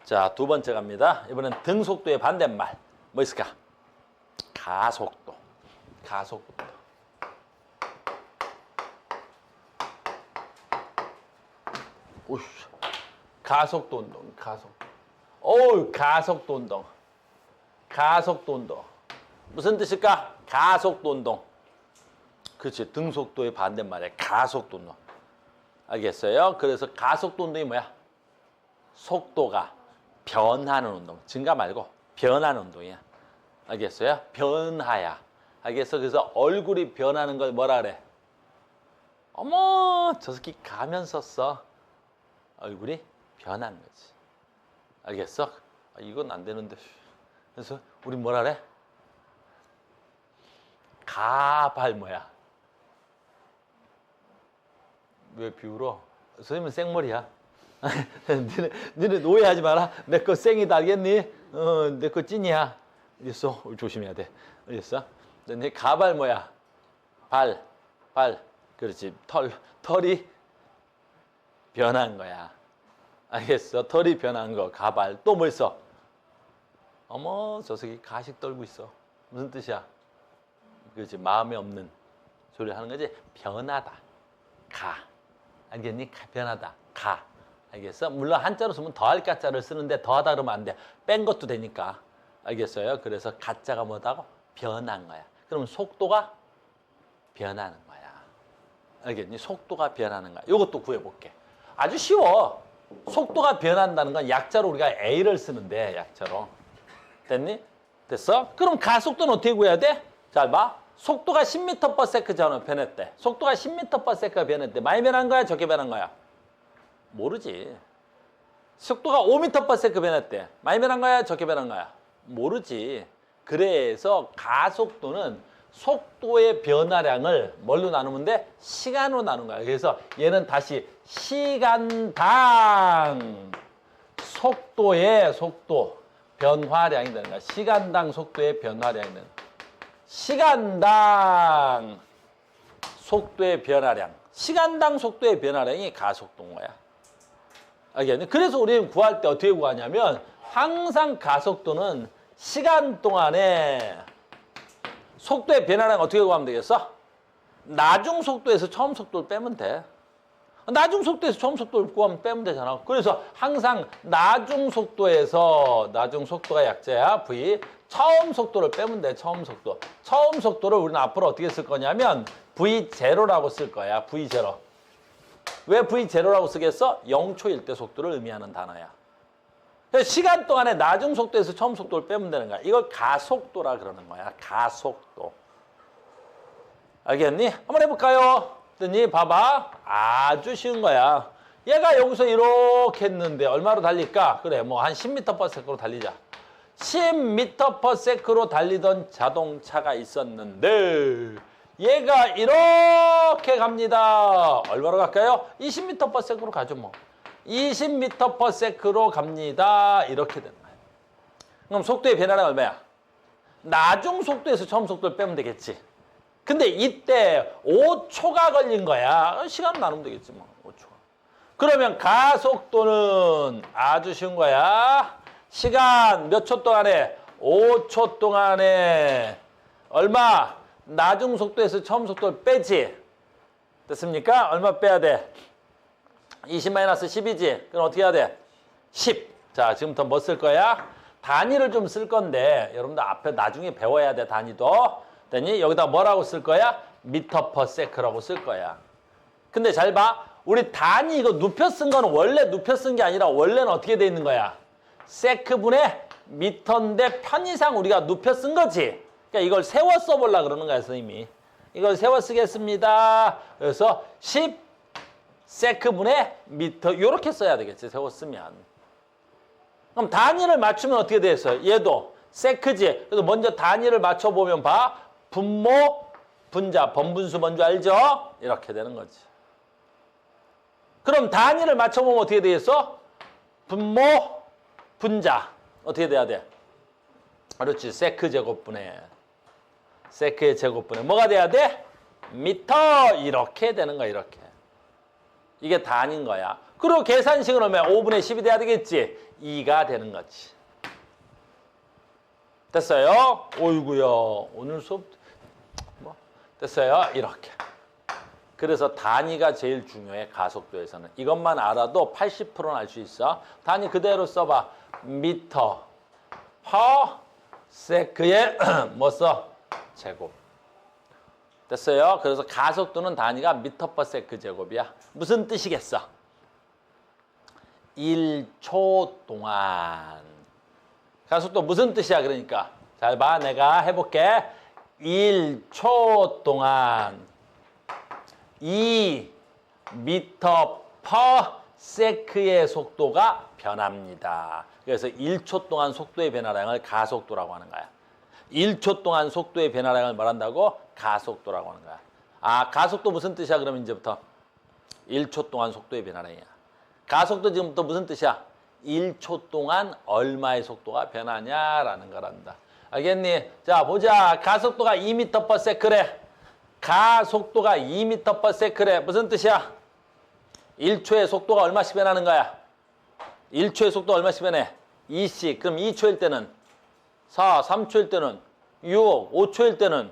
자, 두 번째 갑니다. 이번엔 등속도의 반대말. 뭐 있을까? 가속도. 가속도. 오씨. 가속도 운동, 가속도. 어우, 가속도 운동. 가속도 운동. 무슨 뜻일까? 가속도 운동. 그렇지. 등속도의 반대말이야. 가속도 운동. 알겠어요? 그래서 가속도 운동이 뭐야? 속도가 변하는 운동. 증가 말고 변하는 운동이야. 알겠어요? 변화야. 알겠어? 그래서 얼굴이 변하는 걸 뭐라 그래? 어머, 저 새끼 가면 썼어. 얼굴이 변한 거지. 알겠어? 아, 이건 안 되는데. 그래서 우리 뭐라 그래? 가발 뭐야? 왜 비울어? 선생님은 생머리야. 너네 오해하지 마라. 내 거 생이다 알겠니? 내 거 찐이야. 알겠어? 조심해야 돼. 알겠어? 내 가발 뭐야? 발. 그렇지. 털이 변한 거야. 알겠어? 털이 변한 거. 가발. 또 뭐 있어? 어머, 저 새끼 가식 떨고 있어. 무슨 뜻이야? 그렇지. 마음에 없는 소리 하는 거지. 변하다. 가. 알겠니? 변하다. 가. 알겠어? 물론 한자로 쓰면 더할 가자를 쓰는데 더하다 그러면 안 돼. 뺀 것도 되니까. 알겠어요? 그래서 가자가 뭐다고? 변한 거야. 그러면 속도가 변하는 거야. 알겠니? 속도가 변하는 거야. 이것도 구해볼게. 아주 쉬워. 속도가 변한다는 건 약자로 우리가 A를 쓰는데 약자로. 됐니? 됐어? 그럼 가속도는 어떻게 구해야 돼? 잘 봐. 속도가 10m/s잖아. 변했대. 속도가 10m/s가 변했대. 많이 변한 거야? 적게 변한 거야? 모르지. 속도가 5m/s 변했대. 많이 변한 거야? 적게 변한 거야? 모르지. 그래서 가속도는 속도의 변화량을 뭘로 나누면 돼? 시간으로 나누는 거야. 그래서 얘는 다시 시간당 속도의 속도 변화량이 되는 거야. 시간당 속도의 변화량이 되는 거야. 시간당 속도의 변화량. 시간당 속도의 변화량이 가속도인 거야. 알겠니? 그래서 우리는 구할 때 어떻게 구하냐면 항상 가속도는 시간 동안에 속도의 변화량 어떻게 구하면 되겠어? 나중 속도에서 처음 속도를 빼면 돼. 나중 속도에서 처음 속도를 구하면 빼면 되잖아. 그래서 항상 나중 속도에서 나중 속도가 약자야. V. 처음 속도를 빼면 돼. 처음 속도. 처음 속도를 우리는 앞으로 어떻게 쓸 거냐면 V0라고 쓸 거야. V0. 왜 V0라고 쓰겠어? 0초일 때 속도를 의미하는 단어야. 시간 동안에 나중 속도에서 처음 속도를 빼면 되는 거야. 이걸 가속도라 그러는 거야. 가속도. 알겠니? 한번 해볼까요? 했더니 봐봐. 아주 쉬운 거야. 얘가 여기서 이렇게 했는데 얼마로 달릴까? 그래, 뭐 한 10m/s로 달리자. 10m/s로 달리던 자동차가 있었는데 얘가 이렇게 갑니다. 얼마로 갈까요? 20m/s로 가죠 뭐. 20m/s로 갑니다. 이렇게 되는 거예요. 그럼 속도의 변화량 얼마야? 나중 속도에서 처음 속도를 빼면 되겠지. 근데 이때 5초가 걸린 거야. 시간 나누면 되겠지 뭐. 5초. 그러면 가속도는 아주 쉬운 거야. 시간 몇 초 동안에? 5초 동안에 얼마? 나중 속도에서 처음 속도를 빼지. 됐습니까? 얼마 빼야 돼? 20-12지. 그럼 어떻게 해야 돼? 10. 자, 지금부터 뭐 쓸 거야? 단위를 좀 쓸 건데 여러분들 앞에 나중에 배워야 돼, 단위도. 됐니? 여기다 뭐라고 쓸 거야? 미터 퍼 세크라고 쓸 거야. 근데 잘 봐. 우리 단위 이거 눕혀 쓴 거는 원래 눕혀 쓴 게 아니라 원래는 어떻게 돼 있는 거야? 세크분의 미터인데 편의상 우리가 눕혀 쓴 거지. 그러니까 이걸 세워 써보려고 그러는 거야, 선생님이. 이걸 세워 쓰겠습니다. 그래서 10 세크분의 미터 이렇게 써야 되겠지, 세워 쓰면. 그럼 단위를 맞추면 어떻게 되겠어요? 얘도 세크지. 그래서 먼저 단위를 맞춰보면 봐. 분모, 분자, 번분수 뭔지 알죠? 이렇게 되는 거지. 그럼 단위를 맞춰보면 어떻게 되겠어? 분모, 분자. 어떻게 돼야 돼? 그렇지. 세크 제곱분의 세크의 제곱분의 뭐가 돼야 돼? 미터. 이렇게 되는 거야, 이렇게. 이게 단위인 거야. 그리고 계산식은 오면 5분의 10이 돼야 되겠지? 2가 되는 거지. 됐어요? 어이구야. 오늘 수업 뭐 됐어요? 이렇게. 그래서 단위가 제일 중요해, 가속도에서는. 이것만 알아도 80%는 알 수 있어. 단위 그대로 써봐. 미터 퍼 세크에 뭐 써? 제곱. 됐어요? 그래서 가속도는 단위가 미터 퍼 세크 제곱이야. 무슨 뜻이겠어? 1초 동안. 가속도 무슨 뜻이야, 그러니까? 잘 봐, 내가 해볼게. 1초 동안 2 미터 퍼 세크의 속도가 변합니다. 그래서 1초 동안 속도의 변화량을 가속도라고 하는 거야. 1초 동안 속도의 변화량을 말한다고? 가속도라고 하는 거야. 아, 가속도 무슨 뜻이야, 그럼 이제부터? 1초 동안 속도의 변화량이야. 가속도 지금부터 무슨 뜻이야? 1초 동안 얼마의 속도가 변하냐라는 거란다. 알겠니? 자, 보자. 가속도가 2m/s래. 가속도가 2m/s래. 무슨 뜻이야? 1초의 속도가 얼마씩 변하는 거야? 1초의 속도가 얼마씩 변해? 2씩. 그럼 2초일 때는 4, 3초일 때는 6, 5초일 때는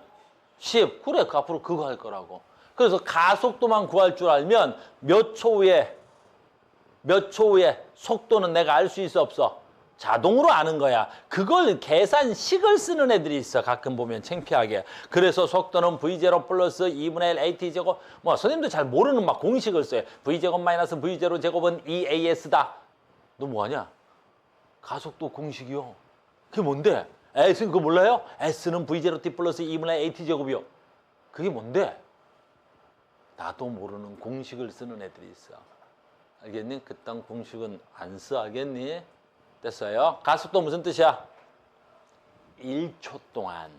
10. 그래, 앞으로 그거 할 거라고. 그래서 가속도만 구할 줄 알면 몇 초 후에 속도는 내가 알 수 있어, 없어? 자동으로 아는 거야. 그걸 계산식을 쓰는 애들이 있어. 가끔 보면 창피하게. 그래서 속도는 V0 플러스 2분의 1 AT제곱. 뭐 선생님도 잘 모르는 막 공식을 써요. V제곱 마이너스 V0 제곱은 2AS다. 너 뭐하냐? 가속도 공식이요. 그게 뭔데? S는 그거 몰라요? S는 V0T 플러스 2분의 AT제곱이요. 그게 뭔데? 나도 모르는 공식을 쓰는 애들이 있어. 알겠니? 그딴 공식은 안 써. 알겠니? 됐어요? 가속도 무슨 뜻이야? 1초 동안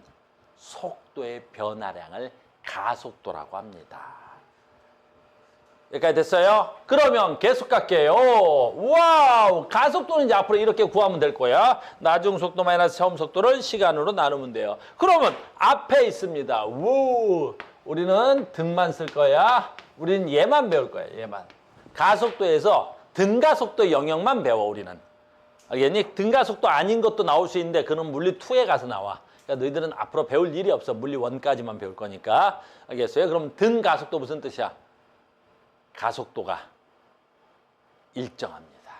속도의 변화량을 가속도라고 합니다. 여기까지 됐어요? 그러면 계속 갈게요. 와우! 가속도는 이제 앞으로 이렇게 구하면 될 거야. 나중 속도 마이너스 처음 속도를 시간으로 나누면 돼요. 그러면 앞에 있습니다. 우! 우리는 등만 쓸 거야. 우리는 얘만 배울 거야. 얘만. 가속도에서 등가속도 영역만 배워, 우리는. 알겠니? 등가속도 아닌 것도 나올 수 있는데 그는 물리 2에 가서 나와. 그러니까 너희들은 앞으로 배울 일이 없어. 물리 1까지만 배울 거니까. 알겠어요? 그럼 등가속도 무슨 뜻이야? 가속도가 일정합니다.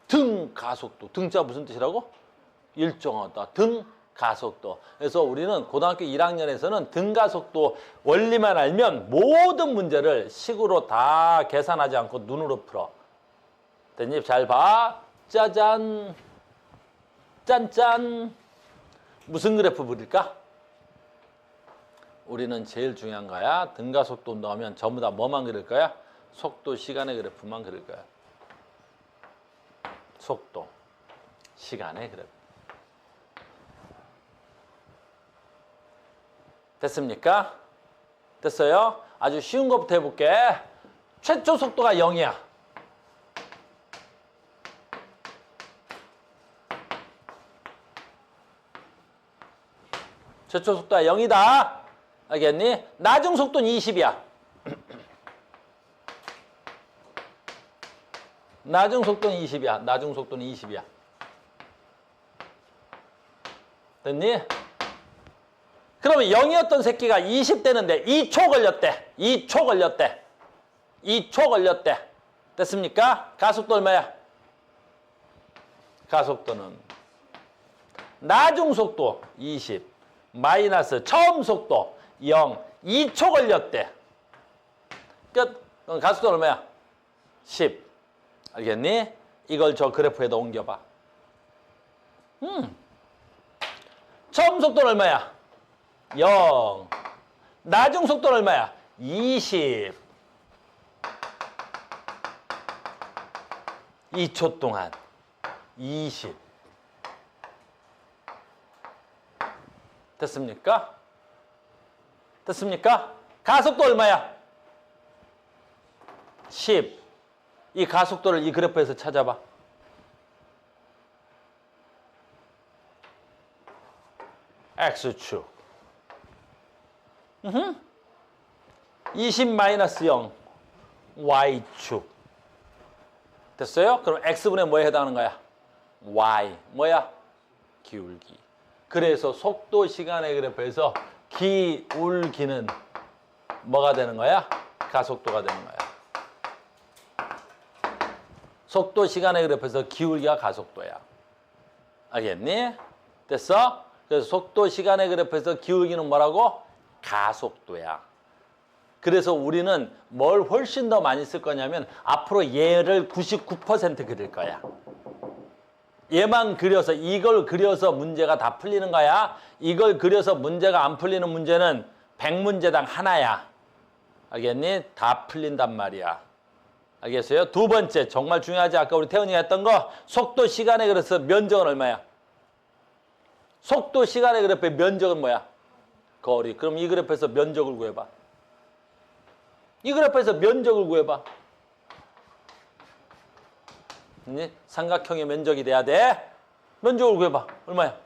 등가속도. 등자 무슨 뜻이라고? 일정하다. 등가속도. 그래서 우리는 고등학교 1학년에서는 등가속도 원리만 알면 모든 문제를 식으로 다 계산하지 않고 눈으로 풀어. 됐니? 잘 봐. 짜잔. 짠짠. 무슨 그래프 그릴까? 우리는 제일 중요한 거야. 등가속도 운동하면 전부 다 뭐만 그릴 거야? 속도, 시간의 그래프만 그릴 거야. 속도, 시간의 그래프. 됐습니까? 됐어요? 아주 쉬운 것부터 해볼게. 최초 속도가 0이야. 최초 속도가 0이다. 알겠니? 나중 속도는 20이야. 나중 속도는 20이야. 나중 속도는 20이야. 됐니? 그러면 0이었던 새끼가 20 되는데 2초 걸렸대. 2초 걸렸대. 2초 걸렸대. 됐습니까? 가속도 얼마야? 가속도는 나중 속도 20 마이너스 처음 속도 0 2초 걸렸대. 끝. 그럼 가속도 얼마야? 10. 알겠니? 이걸 저 그래프에다 옮겨봐. 처음 속도는 얼마야? 0. 나중 속도는 얼마야? 20. 2초 동안 20. 됐습니까? 됐습니까? 가속도 얼마야? 10. 이 가속도를 이 그래프에서 찾아봐. X축. 20 마이너스 0. Y축. 됐어요? 그럼 X분의 뭐에 해당하는 거야? Y. 뭐야? 기울기. 그래서 속도 시간의 그래프에서 기울기는 뭐가 되는 거야? 가속도가 되는 거야. 속도 시간의 그래프에서 기울기가 가속도야. 알겠니? 됐어? 그래서 속도 시간의 그래프에서 기울기는 뭐라고? 가속도야. 그래서 우리는 뭘 훨씬 더 많이 쓸 거냐면 앞으로 얘를 99% 그릴 거야. 얘만 그려서 이걸 그려서 문제가 다 풀리는 거야. 이걸 그려서 문제가 안 풀리는 문제는 100문제당 하나야. 알겠니? 다 풀린단 말이야. 알겠어요? 두 번째 정말 중요하지. 아까 우리 태훈이가 했던 거 속도 시간에 그래서 면적은 얼마야? 속도 시간에 그래프의 면적은 뭐야? 거리. 그럼 이 그래프에서 면적을 구해봐. 이 그래프에서 면적을 구해봐. 삼각형의 면적이 돼야 돼. 면적을 구해봐. 얼마야?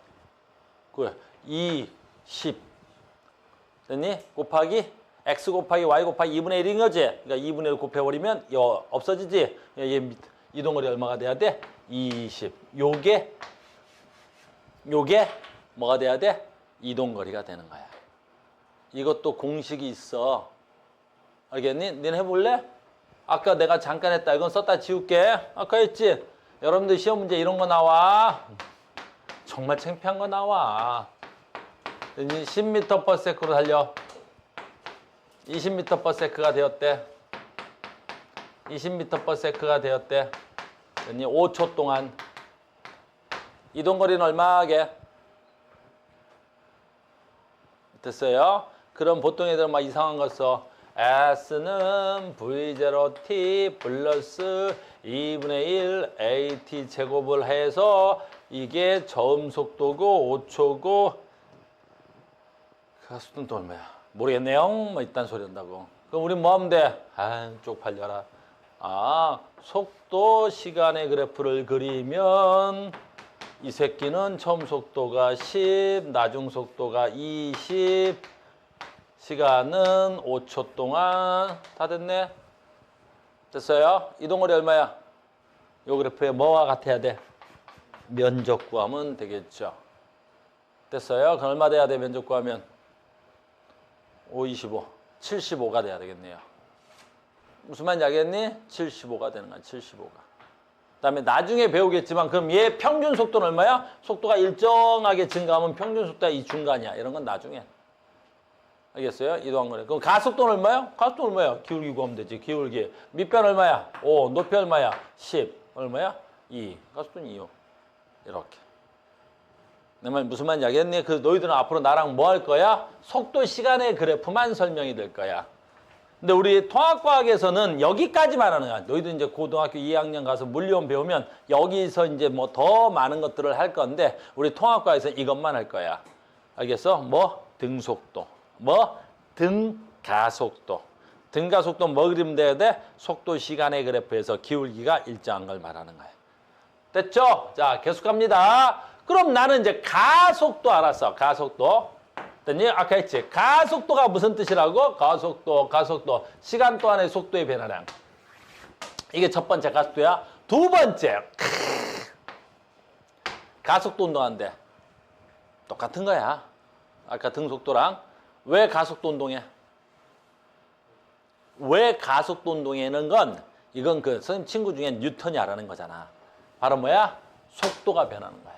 구해. 2, 10. 됐니? 곱하기 x 곱하기 y 곱하기 2분의 1인 거지. 그러니까 2분의 1 곱해버리면 없어지지. 얘 이동거리 얼마가 돼야 돼? 20. 요게 뭐가 돼야 돼? 이동거리가 되는 거야. 이것도 공식이 있어. 알겠니? 너네 해볼래? 아까 내가 잠깐 했다. 이건 썼다 지울게. 아까 했지? 여러분들 시험 문제 이런 거 나와. 정말 창피한 거 나와. 10m/s로 달려. 20m/s가 되었대. 20m/s가 되었대. 5초 동안. 이동거리는 얼마게? 됐어요? 그럼 보통 애들은 막 이상한 거 써. S는 V0T 플러스 2분의 1 AT 제곱을 해서 이게 저음 속도고 5초고 가속도는 또 얼마야? 모르겠네요. 뭐 이딴 소리 한다고. 그럼 우리 뭐 하면 돼? 아, 쪽팔려라. 아, 속도 시간의 그래프를 그리면 이 새끼는 처음 속도가 10, 나중 속도가 20, 시간은 5초 동안. 다 됐네? 됐어요? 이동거리 얼마야? 요 그래프에 뭐와 같아야 돼? 면적 구하면 되겠죠. 됐어요? 그럼 얼마 돼야 돼? 면적 구하면 5, 25, 75가 돼야 되겠네요. 무슨 말인지 알겠니? 75가 되는 거야. 75가. 그다음에 나중에 배우겠지만 그럼 얘 평균 속도는 얼마야? 속도가 일정하게 증가하면 평균 속도가 이 중간이야. 이런 건 나중에. 알겠어요? 이동한 거네. 그럼 가속도는 얼마야? 가속도 얼마야? 기울기 구하면 되지. 기울기. 밑변 얼마야? 5. 높이 얼마야? 10. 얼마야? 2. 가속도는 2요. 이렇게. 내 말 무슨 말인지 알겠니? 그 너희들은 앞으로 나랑 뭐 할 거야? 속도 시간의 그래프만 설명이 될 거야. 근데 우리 통합과학에서는 여기까지만 하는 거야. 너희들 이제 고등학교 2학년 가서 물리원 배우면 여기서 이제 뭐 더 많은 것들을 할 건데 우리 통합과학에서 이것만 할 거야. 알겠어? 뭐? 등속도. 뭐? 등가속도. 등가속도 뭐 그리면 돼야 돼? 속도 시간의 그래프에서 기울기가 일정한 걸 말하는 거야. 됐죠? 자, 계속 갑니다. 그럼 나는 이제 가속도 알았어. 가속도. 됐니? 아까 했지. 가속도가 무슨 뜻이라고? 가속도. 시간 동안의 속도의 변화량. 이게 첫 번째 가속도야. 두 번째. 가속도 운동한대. 똑같은 거야. 아까 등속도랑. 왜 가속도 운동해? 왜 가속도 운동에는 건 이건 그 선생님 친구 중에 뉴턴이 알아낸 거잖아. 바로 뭐야? 속도가 변하는 거야.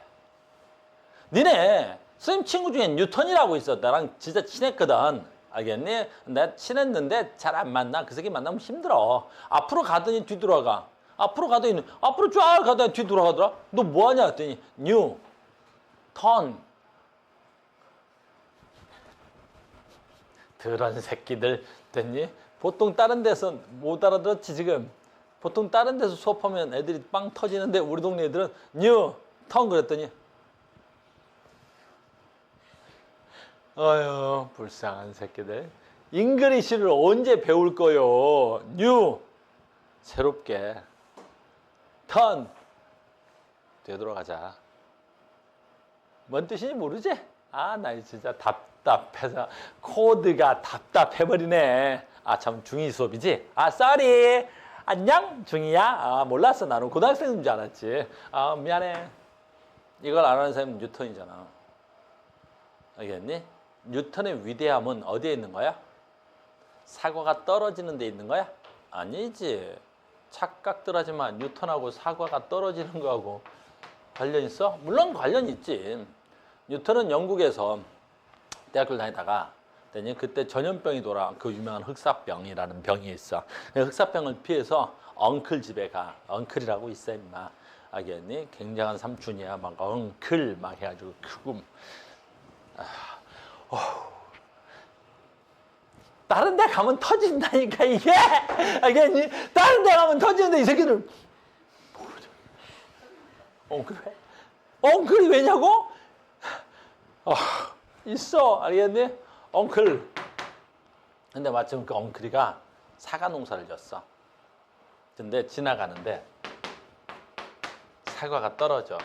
니네 선생님 친구 중에 뉴턴이라고 있어. 나랑 진짜 친했거든. 알겠니? 내가 친했는데 잘 안 만나. 그 새끼 만나면 힘들어. 앞으로 가더니 뒤돌아가. 앞으로 가더니 앞으로 쫙 가더니 뒤돌아가더라. 너 뭐하냐 했더니 뉴턴. 그런 새끼들 됐니? 보통 다른 데서 못 알아들었지 지금. 보통 다른 데서 수업하면 애들이 빵 터지는데 우리 동네 애들은 뉴턴 그랬더니 어휴 불쌍한 새끼들. 잉글리시를 언제 배울 거요? 새롭게 턴 되돌아가자. 뭔 뜻인지 모르지? 아, 나 진짜 답답해서 코드가 답답해버리네. 아, 참 중2 수업이지? 아, 쏘리. 안녕, 중2야? 아, 몰랐어. 나는 고등학생인 줄 알았지. 아, 미안해. 이걸 안 하는 사람은 뉴턴이잖아. 알겠니? 뉴턴의 위대함은 어디에 있는 거야? 사과가 떨어지는 데 있는 거야? 아니지. 착각들 하지만 뉴턴하고 사과가 떨어지는 거하고 관련 있어? 물론 관련 있지. 뉴턴은 영국에서 대학교를 다니다가 그때 전염병이 돌아. 그 유명한 흑사병이라는 병이 있어. 흑사병을 피해서 엉클 집에 가. 엉클이라고 있어 임마. 알겠니? 굉장한 삼촌이야. 막 엉클 막 해가지고 크고. 다른 데 가면 터진다니까 이게. 알겠니? 다른 데 가면 터지는데 이 새끼들 엉클 왜? 엉클이 왜냐고? 있어. 알겠니? 엉클. 근데 마침 그 엉클이가 사과 농사를 졌어. 근데 지나가는데 사과가 떨어져.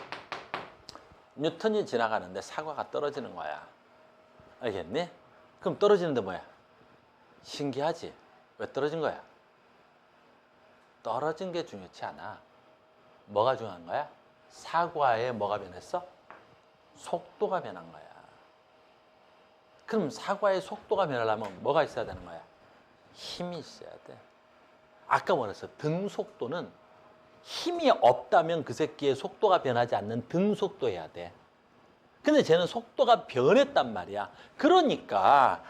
뉴턴이 지나가는데 사과가 떨어지는 거야. 알겠니? 그럼 떨어지는데 뭐야? 신기하지? 왜 떨어진 거야? 떨어진 게 중요치 않아. 뭐가 중요한 거야? 사과에 뭐가 변했어? 속도가 변한 거야. 그럼 사과의 속도가 변하려면 뭐가 있어야 되는 거야? 힘이 있어야 돼. 아까 말했어. 등 속도는 힘이 없다면 그 새끼의 속도가 변하지 않는 등 속도여야 돼. 근데 쟤는 속도가 변했단 말이야. 그러니까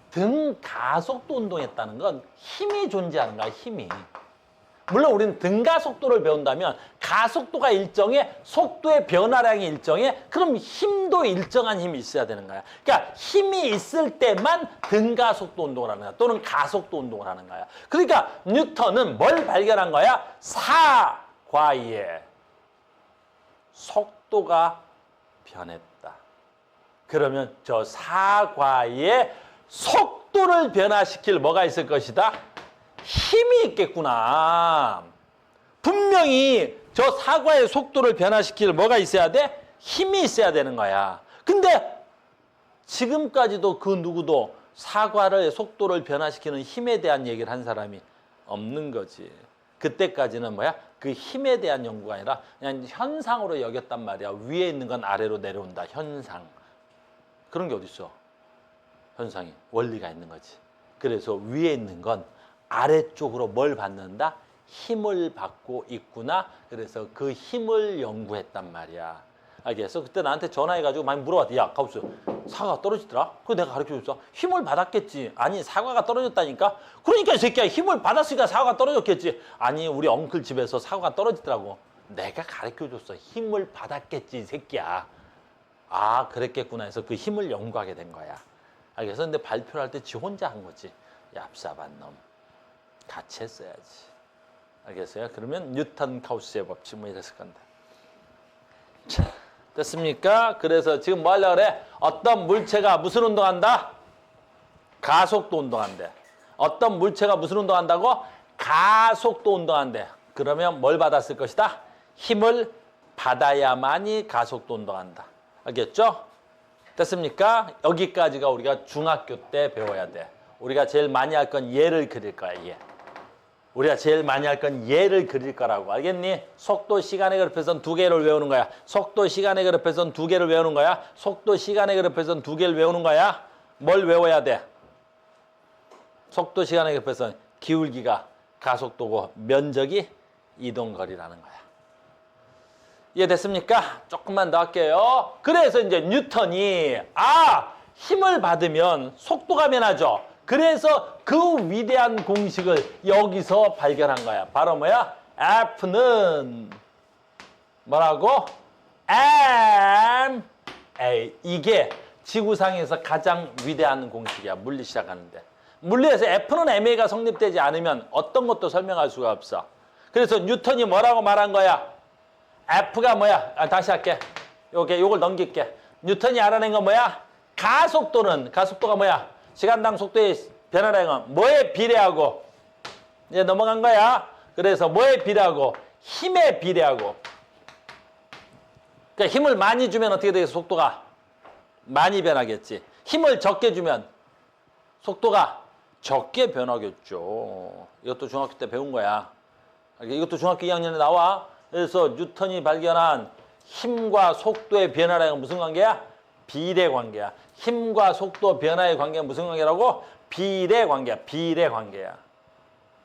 등 가속도 운동했다는 건 힘이 존재하는 거야. 힘이. 물론 우리는 등가속도를 배운다면 가속도가 일정해, 속도의 변화량이 일정해. 그럼 힘도 일정한 힘이 있어야 되는 거야. 그러니까 힘이 있을 때만 등가속도 운동을 하는 거야. 또는 가속도 운동을 하는 거야. 그러니까 뉴턴은 뭘 발견한 거야? 사과의 속도가 변했다. 그러면 저 사과의 속도를 변화시킬 뭐가 있을 것이다? 힘이 있겠구나. 분명히 저 사과의 속도를 변화시킬 뭐가 있어야 돼? 힘이 있어야 되는 거야. 근데 지금까지도 그 누구도 사과의 속도를 변화시키는 힘에 대한 얘기를 한 사람이 없는 거지. 그때까지는 뭐야? 그 힘에 대한 연구가 아니라 그냥 현상으로 여겼단 말이야. 위에 있는 건 아래로 내려온다. 현상. 그런 게 어딨어? 현상이. 원리가 있는 거지. 그래서 위에 있는 건 아래쪽으로 뭘 받는다? 힘을 받고 있구나. 그래서 그 힘을 연구했단 말이야. 알겠어? 그때 나한테 전화해가지고 많이 물어봤대. 야, 가보세요. 사과가 떨어지더라? 그거 내가 가르쳐줬어. 힘을 받았겠지. 아니, 사과가 떨어졌다니까? 그러니까 이 새끼야, 힘을 받았으니까 사과가 떨어졌겠지. 아니, 우리 엉클 집에서 사과가 떨어지더라고. 내가 가르쳐줬어. 힘을 받았겠지, 이 새끼야. 아, 그랬겠구나 해서 그 힘을 연구하게 된 거야. 알겠어? 근데 발표를 할 때 지 혼자 한 거지. 얍삽한 놈. 같이 했어야지. 알겠어요? 그러면 뉴턴 가우스의 법칙 뭐 이랬을 건데. 자, 됐습니까? 그래서 지금 뭐 하려고 그래? 어떤 물체가 무슨 운동한다? 가속도 운동한대. 어떤 물체가 무슨 운동한다고? 가속도 운동한대. 그러면 뭘 받았을 것이다? 힘을 받아야만이 가속도 운동한다. 알겠죠? 됐습니까? 여기까지가 우리가 중학교 때 배워야 돼. 우리가 제일 많이 할 건 얘를 그릴 거야, 얘. 우리가 제일 많이 할 건 얘를 그릴 거라고. 알겠니? 속도, 시간의 그래프에선 두 개를 외우는 거야. 속도, 시간의 그래프에선 두 개를 외우는 거야. 속도, 시간의 그래프에선 두 개를 외우는 거야. 뭘 외워야 돼? 속도, 시간의 그래프에선 기울기가 가속도고 면적이 이동거리라는 거야. 이해됐습니까? 조금만 더 할게요. 그래서 이제 뉴턴이 힘을 받으면 속도가 변하죠. 그래서 그 위대한 공식을 여기서 발견한 거야. 바로 뭐야? F는 뭐라고? ma. 이게 지구상에서 가장 위대한 공식이야. 물리 시작하는데. 물리에서 F는 ma가 성립되지 않으면 어떤 것도 설명할 수가 없어. 그래서 뉴턴이 뭐라고 말한 거야? F가 뭐야? 다시 할게. 요걸 넘길게. 뉴턴이 알아낸 건 뭐야? 가속도가 뭐야? 시간당 속도의 변화량은 뭐에 비례하고? 이제 넘어간 거야. 그래서 뭐에 비례하고? 힘에 비례하고. 그러니까 힘을 많이 주면 어떻게 되겠어? 속도가 많이 변하겠지. 힘을 적게 주면 속도가 적게 변하겠죠. 이것도 중학교 때 배운 거야. 이것도 중학교 2학년에 나와. 그래서 뉴턴이 발견한 힘과 속도의 변화량은 무슨 관계야? 비례 관계야. 힘과 속도 변화의 관계는 무슨 관계라고? 비례 관계야. 비례 관계야.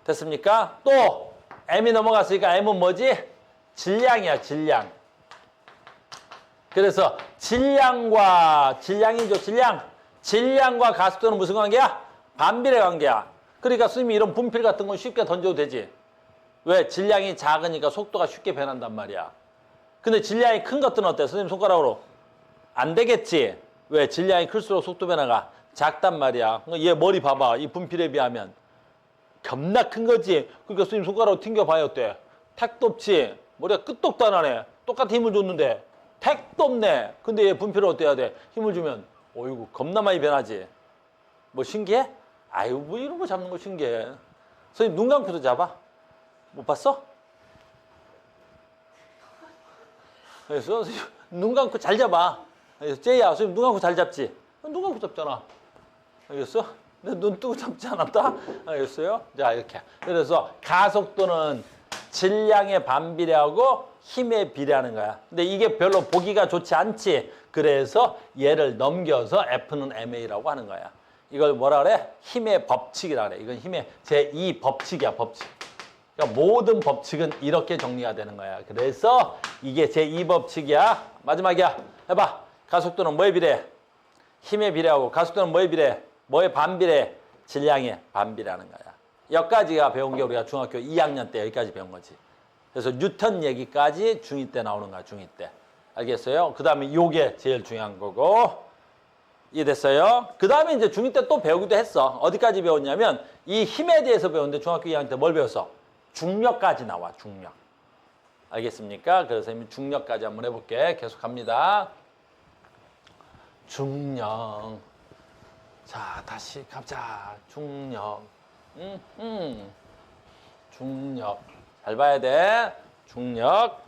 됐습니까? 또 m이 넘어갔으니까 m은 뭐지? 질량이야. 질량. 그래서 질량이죠. 질량과 가속도는 무슨 관계야? 반비례 관계야. 그러니까 선생님이 이런 분필 같은 건 쉽게 던져도 되지. 왜? 질량이 작으니까 속도가 쉽게 변한단 말이야. 근데 질량이 큰 것들은 어때? 선생님 손가락으로. 안 되겠지. 왜? 질량이 클수록 속도 변화가 작단 말이야. 얘 머리 봐봐. 이 분필에 비하면. 겁나 큰 거지. 그러니까 선생님 손가락으로 튕겨봐야 어때? 택도 없지. 머리가 끄떡도 안 하네. 똑같은 힘을 줬는데 택도 없네. 근데 얘 분필을 어때야 돼? 힘을 주면 어이구 겁나 많이 변하지. 뭐 신기해? 아유 뭐 이런 거 잡는 거 신기해. 선생님 눈 감고도 잡아. 못 봤어? 그래서 눈 감고 잘 잡아. 그래서 쟤야, 선생님 눈 감고 잘 잡지? 눈 감고 잡잖아. 알겠어? 근데 눈 뜨고 잡지 않았다? 알겠어요? 자, 이렇게. 그래서 가속도는 질량에 반비례하고 힘에 비례하는 거야. 근데 이게 별로 보기가 좋지 않지? 그래서 얘를 넘겨서 F는 ma라고 하는 거야. 이걸 뭐라 그래? 힘의 법칙이라 그래. 이건 힘의 제2 법칙이야, 법칙. 그러니까 모든 법칙은 이렇게 정리가 되는 거야. 그래서 이게 제2법칙이야. 마지막이야. 해봐. 가속도는 뭐에 비례해? 힘에 비례하고 가속도는 뭐에 비례해? 뭐에 반비례해? 질량에 반비례하는 거야. 여기까지가 배운 게 우리가 중학교 2학년 때 여기까지 배운 거지. 그래서 뉴턴 얘기까지 중2 때 나오는 거야. 중2 때. 알겠어요? 그 다음에 요게 제일 중요한 거고. 이해됐어요? 그 다음에 이제 중2 때 또 배우기도 했어. 어디까지 배웠냐면 이 힘에 대해서 배웠는데 중학교 2학년 때 뭘 배웠어? 중력까지 나와. 중력. 알겠습니까? 그래서 중력까지 한번 해볼게. 계속 갑니다. 중력. 자, 다시 가자. 중력. 중력. 잘 봐야 돼. 중력.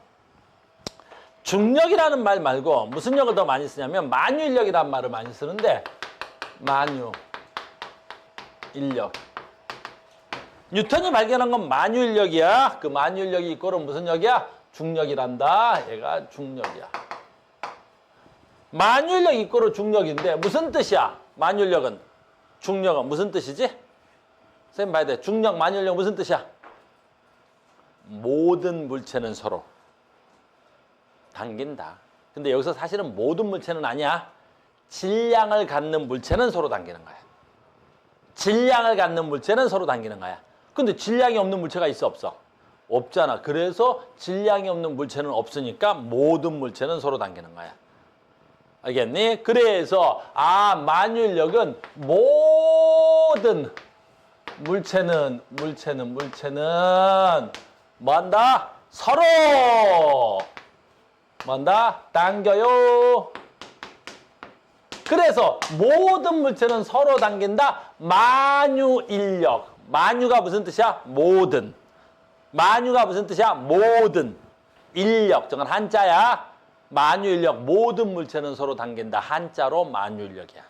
중력이라는 말 말고 무슨力을 더 많이 쓰냐면 만유인력이라는 말을 많이 쓰는데 만유인력. 뉴턴이 발견한 건 만유인력이야. 그 만유인력이 이꼴은 무슨力이야? 중력이란다. 얘가 중력이야. 만유인력 이꼴은 중력인데 무슨 뜻이야? 만유인력은. 중력은 무슨 뜻이지? 선생님 봐야 돼. 중력, 만유인력 무슨 뜻이야? 모든 물체는 서로 당긴다. 근데 여기서 사실은 모든 물체는 아니야. 질량을 갖는 물체는 서로 당기는 거야. 질량을 갖는 물체는 서로 당기는 거야. 근데 질량이 없는 물체가 있어 없어? 없잖아. 그래서 질량이 없는 물체는 없으니까 모든 물체는 서로 당기는 거야. 알겠니? 그래서 만유인력은 모든 물체는 뭐한다? 서로 뭐한다? 당겨요. 그래서 모든 물체는 서로 당긴다. 만유인력. 만유가 무슨 뜻이야? 모든. 만유가 무슨 뜻이야? 모든. 인력. 저건 한자야. 만유인력 모든 물체는 서로 당긴다. 한자로 만유인력이야.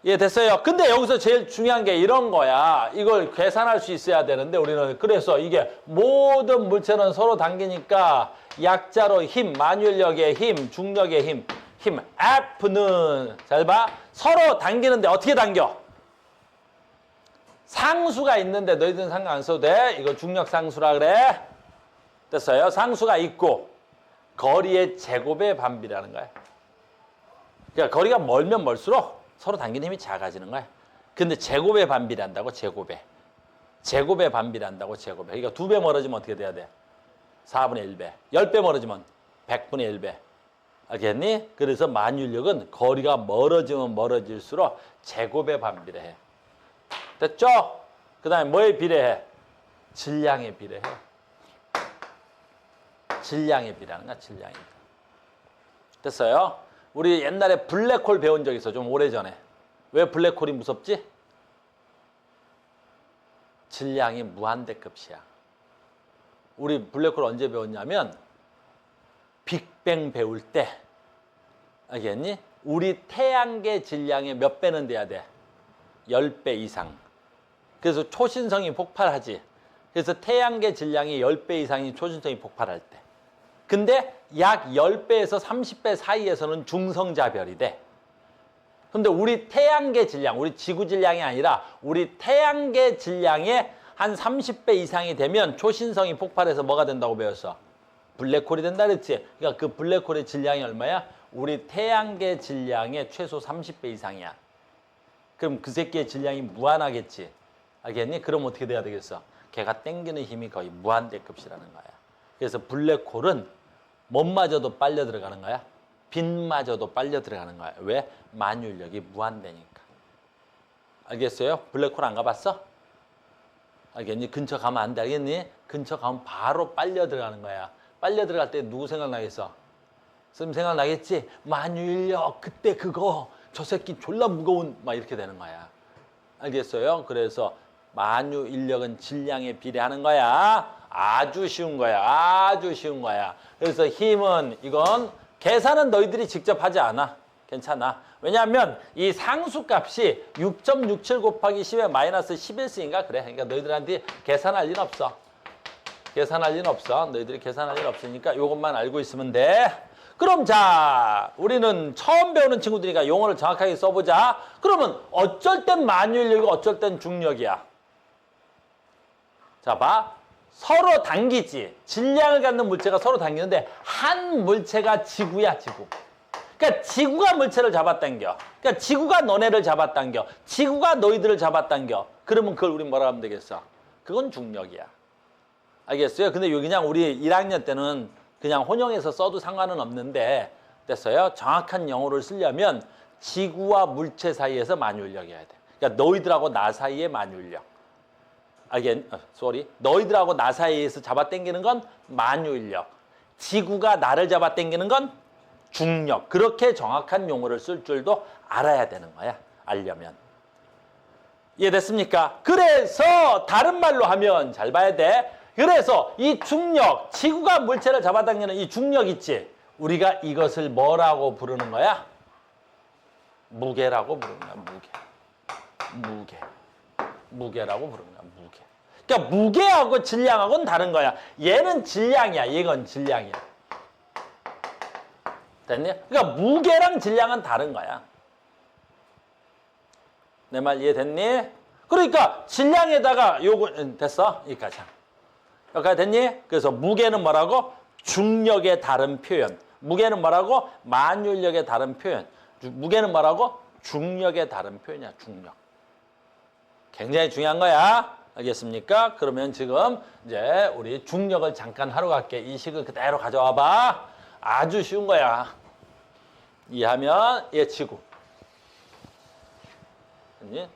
이해됐어요? 근데 여기서 제일 중요한 게 이런 거야. 이걸 계산할 수 있어야 되는데 우리는 그래서 이게 모든 물체는 서로 당기니까 약자로 힘, 만유인력의 힘, 중력의 힘, F는 잘 봐. 서로 당기는데 어떻게 당겨? 상수가 있는데 너희들은 상관 안 써도 돼. 이거 중력 상수라 그래. 됐어요? 상수가 있고 거리의 제곱의 반비라는 거야. 그러니까 거리가 멀면 멀수록 서로 당기는 힘이 작아지는 거야. 근데 제곱의 반비란다고, 제곱의. 제곱의 반비란다고, 제곱의. 그러니까 2배 멀어지면 어떻게 돼야 돼? 4분의 1배. 10배 멀어지면 100분의 1배. 알겠니? 그래서 만유인력은 거리가 멀어지면 멀어질수록 제곱의 반비례 해. 됐죠? 그 다음에 뭐에 비례해? 질량에 비례해. 질량에 비례하는 거야, 질량에. 됐어요? 우리 옛날에 블랙홀 배운 적 있어, 좀 오래전에. 왜 블랙홀이 무섭지? 질량이 무한대급이야. 우리 블랙홀 언제 배웠냐면 빅뱅 배울 때, 알겠니? 우리 태양계 질량의 몇 배는 돼야 돼? 10배 이상. 그래서 초신성이 폭발하지. 그래서 태양계 질량이 10배 이상이 초신성이 폭발할 때. 근데 약 10배에서 30배 사이에서는 중성자별이 돼. 근데 우리 태양계 질량, 우리 지구 질량이 아니라 우리 태양계 질량의 한 30배 이상이 되면 초신성이 폭발해서 뭐가 된다고 배웠어? 블랙홀이 된다 그랬지? 그러니까 그 블랙홀의 질량이 얼마야? 우리 태양계 질량의 최소 30배 이상이야. 그럼 그 새끼의 질량이 무한하겠지? 알겠니? 그럼 어떻게 돼야 되겠어? 걔가 땡기는 힘이 거의 무한대급이라는 거야. 그래서 블랙홀은 뭐마저도 빨려 들어가는 거야? 빛마저도 빨려 들어가는 거야. 왜? 만유인력이 무한대니까. 알겠어요? 블랙홀 안 가봤어? 알겠니? 근처 가면 안 돼. 알겠니? 근처 가면 바로 빨려 들어가는 거야. 빨려 들어갈 때 누구 생각나겠어? 쌤 생각나겠지? 만유인력 그때 그거 저 새끼 졸라 무거운 막 이렇게 되는 거야. 알겠어요? 그래서 만유인력은 질량에 비례하는 거야. 아주 쉬운 거야. 아주 쉬운 거야. 그래서 힘은 이건 계산은 너희들이 직접 하지 않아. 괜찮아. 왜냐하면 이 상수값이 6.67 곱하기 10의 마이너스 11승인가 그래. 그러니까 너희들한테 계산할 일은 없어. 계산할 일은 없어. 너희들이 계산할 일 없으니까 이것만 알고 있으면 돼. 그럼 자, 우리는 처음 배우는 친구들이니까 용어를 정확하게 써보자. 그러면 어쩔 땐 만유인력이고 어쩔 땐 중력이야. 자, 봐. 서로 당기지. 질량을 갖는 물체가 서로 당기는데 한 물체가 지구야, 지구. 그러니까 지구가 물체를 잡아당겨. 그러니까 지구가 너네를 잡아당겨. 지구가 너희들을 잡아당겨. 그러면 그걸 우리 뭐라 하면 되겠어? 그건 중력이야. 알겠어요? 근데 여기 그냥 우리 1학년 때는 그냥 혼용해서 써도 상관은 없는데 됐어요? 정확한 영어를 쓰려면 지구와 물체 사이에서 만유인력이어야 돼. 그러니까 너희들하고 나 사이의 만유인력. 너희들하고 나 사이에서 잡아당기는 건 만유인력. 지구가 나를 잡아당기는 건 중력. 그렇게 정확한 용어를 쓸 줄도 알아야 되는 거야. 알려면. 이해됐습니까? 그래서 다른 말로 하면 잘 봐야 돼. 그래서 이 중력, 지구가 물체를 잡아당기는 이 중력 있지? 우리가 이것을 뭐라고 부르는 거야? 무게라고 부르는 거야. 무게라고 부르는 거야. 무게. 그러니까 무게하고 질량하고는 다른 거야. 얘는 질량이야. 이건 질량이야. 됐니? 그러니까 무게랑 질량은 다른 거야. 내 말 이해됐니? 그러니까 질량에다가 요거 됐어? 여기까지. 여기까지 됐니? 그래서 무게는 뭐라고? 중력의 다른 표현. 무게는 뭐라고? 만유인력의 다른 표현. 무게는 뭐라고? 중력의 다른 표현이야. 중력. 굉장히 중요한 거야. 알겠습니까? 그러면 지금 이제 우리 중력을 잠깐 하러 갈게. 이 식을 그대로 가져와 봐. 아주 쉬운 거야. 이해하면 얘 지구. 아니?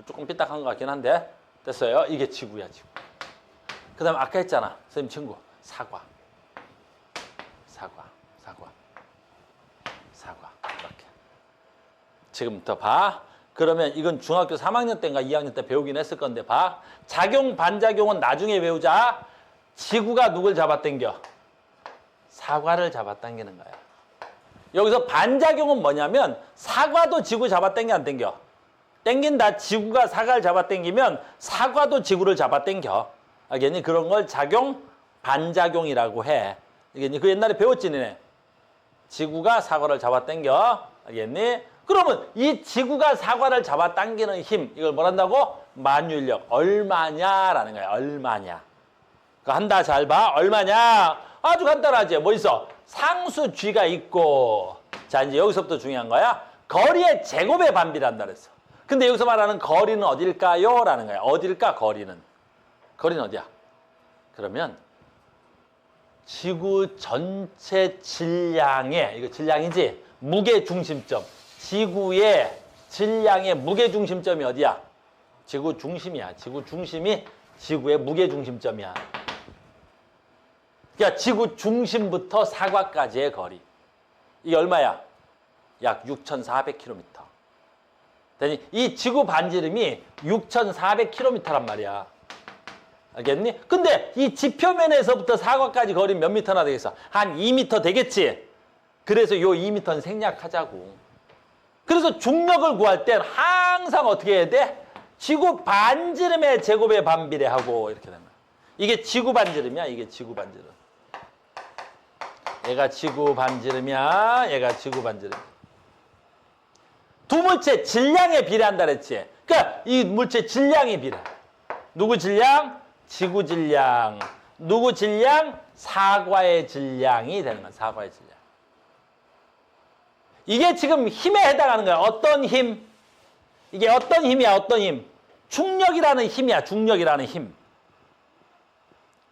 조금 삐딱한 것 같긴 한데 됐어요. 이게 지구야, 지구. 그 다음에 아까 했잖아. 선생님 친구. 사과. 이렇게. 지금부터 봐. 그러면 이건 중학교 3학년 때인가 2학년 때 배우긴 했을 건데 봐. 작용, 반작용은 나중에 배우자. 지구가 누굴 잡아당겨? 사과를 잡아당기는 거야. 여기서 반작용은 뭐냐면 사과도 지구 잡아당겨 안 당겨? 당긴다. 지구가 사과를 잡아당기면 사과도 지구를 잡아당겨. 알겠니? 그런 걸 작용, 반작용이라고 해. 알겠니? 그 옛날에 배웠지, 너네. 지구가 사과를 잡아당겨. 알겠니? 그러면 이 지구가 사과를 잡아당기는 힘, 이걸 뭐란다고? 만유인력. 얼마냐라는 거야. 얼마냐. 한다. 잘 봐. 얼마냐? 아주 간단하지. 뭐 있어? 상수 G가 있고. 자, 이제 여기서부터 중요한 거야. 거리의 제곱의 반비례한다 그랬어. 근데 여기서 말하는 거리는 어딜까요? 라는 거야. 어딜까, 거리는? 거리는 어디야? 그러면 지구 전체 질량의, 이거 질량이지? 무게중심점. 지구의 질량의 무게중심점이 어디야? 지구 중심이야. 지구 중심이 지구의 무게중심점이야. 그러니까 지구 중심부터 사과까지의 거리. 이게 얼마야? 약 6,400km. 이 지구 반지름이 6,400km란 말이야. 알겠니? 근데 이 지표면에서부터 사과까지 거리 몇 미터나 되겠어? 한 2m 되겠지? 그래서 요 2m는 생략하자고. 그래서 중력을 구할 땐 항상 어떻게 해야 돼? 지구 반지름의 제곱에 반비례하고 이렇게 되는 거야. 이게 지구 반지름이야. 이게 지구 반지름. 얘가 지구 반지름이야. 얘가 지구 반지름. 두 물체 질량에 비례한다 그랬지. 그러니까 이 물체 질량에 비례. 누구 질량? 지구 질량. 누구 질량? 사과의 질량이 되는 거야. 사과의 질량. 이게 지금 힘에 해당하는 거야. 어떤 힘? 이게 어떤 힘이야? 어떤 힘? 중력이라는 힘이야. 중력이라는 힘.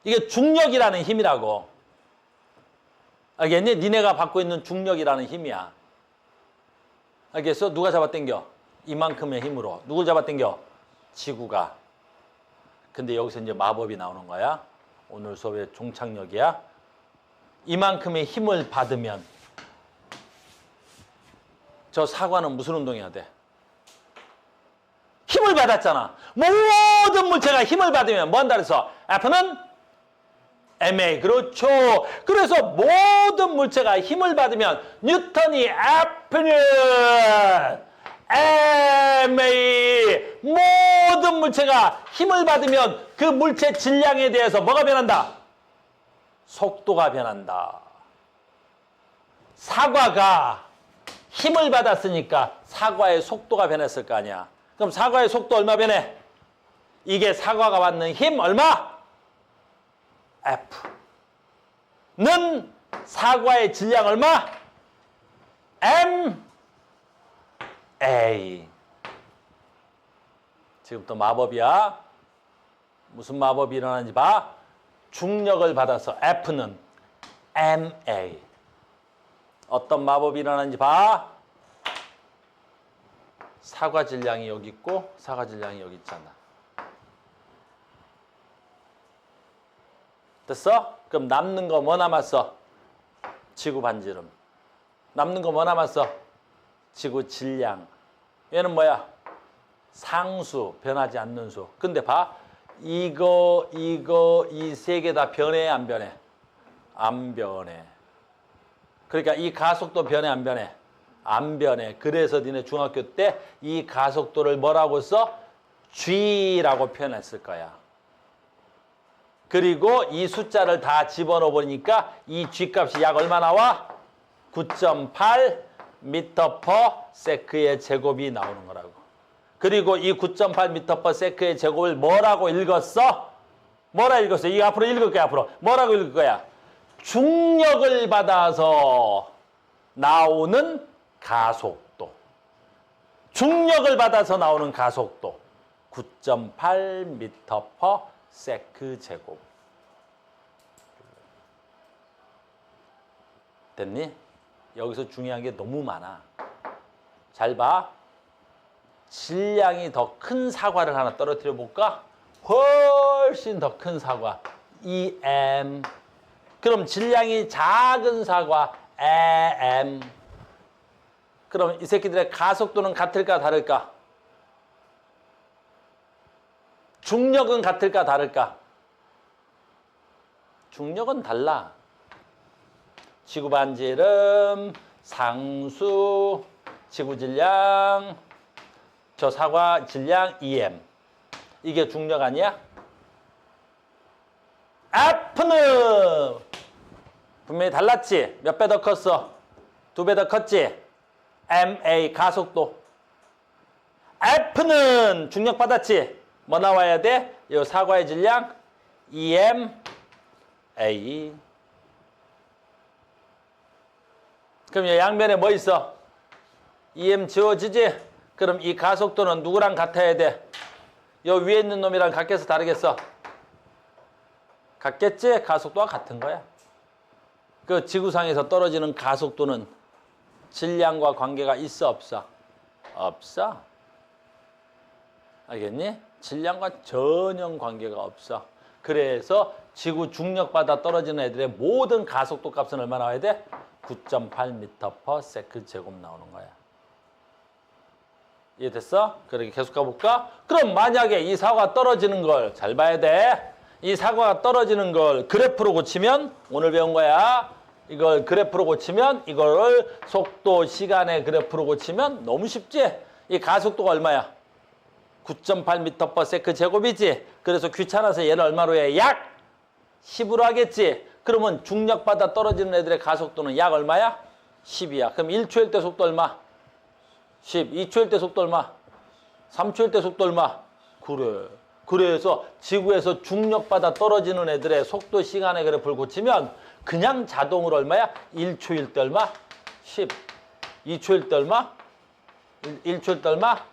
이게 중력이라는 힘이라고. 알겠니? 니네가 받고 있는 중력이라는 힘이야. 알겠어? 누가 잡아당겨? 이만큼의 힘으로. 누굴 잡아당겨? 지구가. 근데 여기서 이제 마법이 나오는 거야. 오늘 수업의 종착역이야. 이만큼의 힘을 받으면 저 사과는 무슨 운동해야 돼? 힘을 받았잖아. 모든 물체가 힘을 받으면 뭐 한다 그래서? F는 ma. 그렇죠. 그래서 모든 물체가 힘을 받으면 뉴턴이 F는 ma. 모든 물체가 힘을 받으면 그 물체 질량에 대해서 뭐가 변한다? 속도가 변한다. 사과가 힘을 받았으니까 사과의 속도가 변했을 거 아니야. 그럼 사과의 속도 얼마 변해? 이게 사과가 받는 힘 얼마? F는 사과의 질량 얼마? ma. 지금부터 마법이야. 무슨 마법이 일어나는지 봐. 중력을 받아서 F는 ma. 어떤 마법이 일어나는지 봐. 사과 질량이 여기 있고 사과 질량이 여기 있잖아. 됐어? 그럼 남는 거 뭐 남았어? 지구 반지름. 남는 거 뭐 남았어? 지구 질량. 얘는 뭐야? 상수, 변하지 않는 수. 근데 봐. 이거, 이 세 개 다 변해, 안 변해? 안 변해. 그러니까 이 가속도 변해, 안 변해? 안 변해. 그래서 니네 중학교 때 이 가속도를 뭐라고 써? G라고 표현했을 거야. 그리고 이 숫자를 다 집어넣어 보니까 이 G 값이 약 얼마 나와? 9.8 m/s의 제곱이 나오는 거라고. 그리고 이 9.8 m/s의 제곱을 뭐라고 읽었어? 뭐라 읽었어? 이 앞으로 읽을 거야, 앞으로. 뭐라고 읽을 거야? 중력을 받아서 나오는 가속도. 중력을 받아서 나오는 가속도. 9.8 m/s 제곱. 됐니? 여기서 중요한 게 너무 많아. 잘 봐. 질량이 더 큰 사과를 하나 떨어뜨려 볼까? 훨씬 더 큰 사과. EM. 그럼 질량이 작은 사과. AM. 그럼 이 새끼들의 가속도는 같을까 다를까? 중력은 같을까 다를까? 중력은 달라. 지구 반지름, 상수, 지구 질량, 저 사과 질량 EM. 이게 중력 아니야? F는 분명히 달랐지? 몇 배 더 컸어? 2배 더 컸지? MA 가속도. F는 중력 받았지? 뭐 나와야 돼? 이 사과의 질량 EM A. 그럼 이 양면에 뭐 있어? EM 지워지지? 그럼 이 가속도는 누구랑 같아야 돼? 요 위에 있는 놈이랑 같겠어? 다르겠어? 같겠지? 가속도와 같은 거야. 그 지구상에서 떨어지는 가속도는 질량과 관계가 있어 없어? 없어. 알겠니? 질량과 전혀 관계가 없어. 그래서 지구 중력받아 떨어지는 애들의 모든 가속도 값은 얼마 나와야 돼? 9.8m/s 제곱 나오는 거야. 이해됐어? 그렇게 계속 가볼까? 그럼 만약에 이 사과가 떨어지는 걸 잘 봐야 돼. 이 사과가 떨어지는 걸 그래프로 고치면 오늘 배운 거야. 이걸 그래프로 고치면 이거를 속도, 시간의 그래프로 고치면 너무 쉽지? 이 가속도가 얼마야? 9.8m/s 제곱이지? 그래서 귀찮아서 얘를 얼마로 해? 약 10으로 하겠지? 그러면 중력받아 떨어지는 애들의 가속도는 약 얼마야? 10이야. 그럼 1초일 때 속도 얼마? 10. 2초일 때 속도 얼마? 3초일 때 속도 얼마? 그래. 그래서 지구에서 중력받아 떨어지는 애들의 속도, 시간의 그래프를 고치면 그냥 자동으로 얼마야? 1초일 때 얼마? 10. 2초일 때 얼마? 1초일 때 얼마?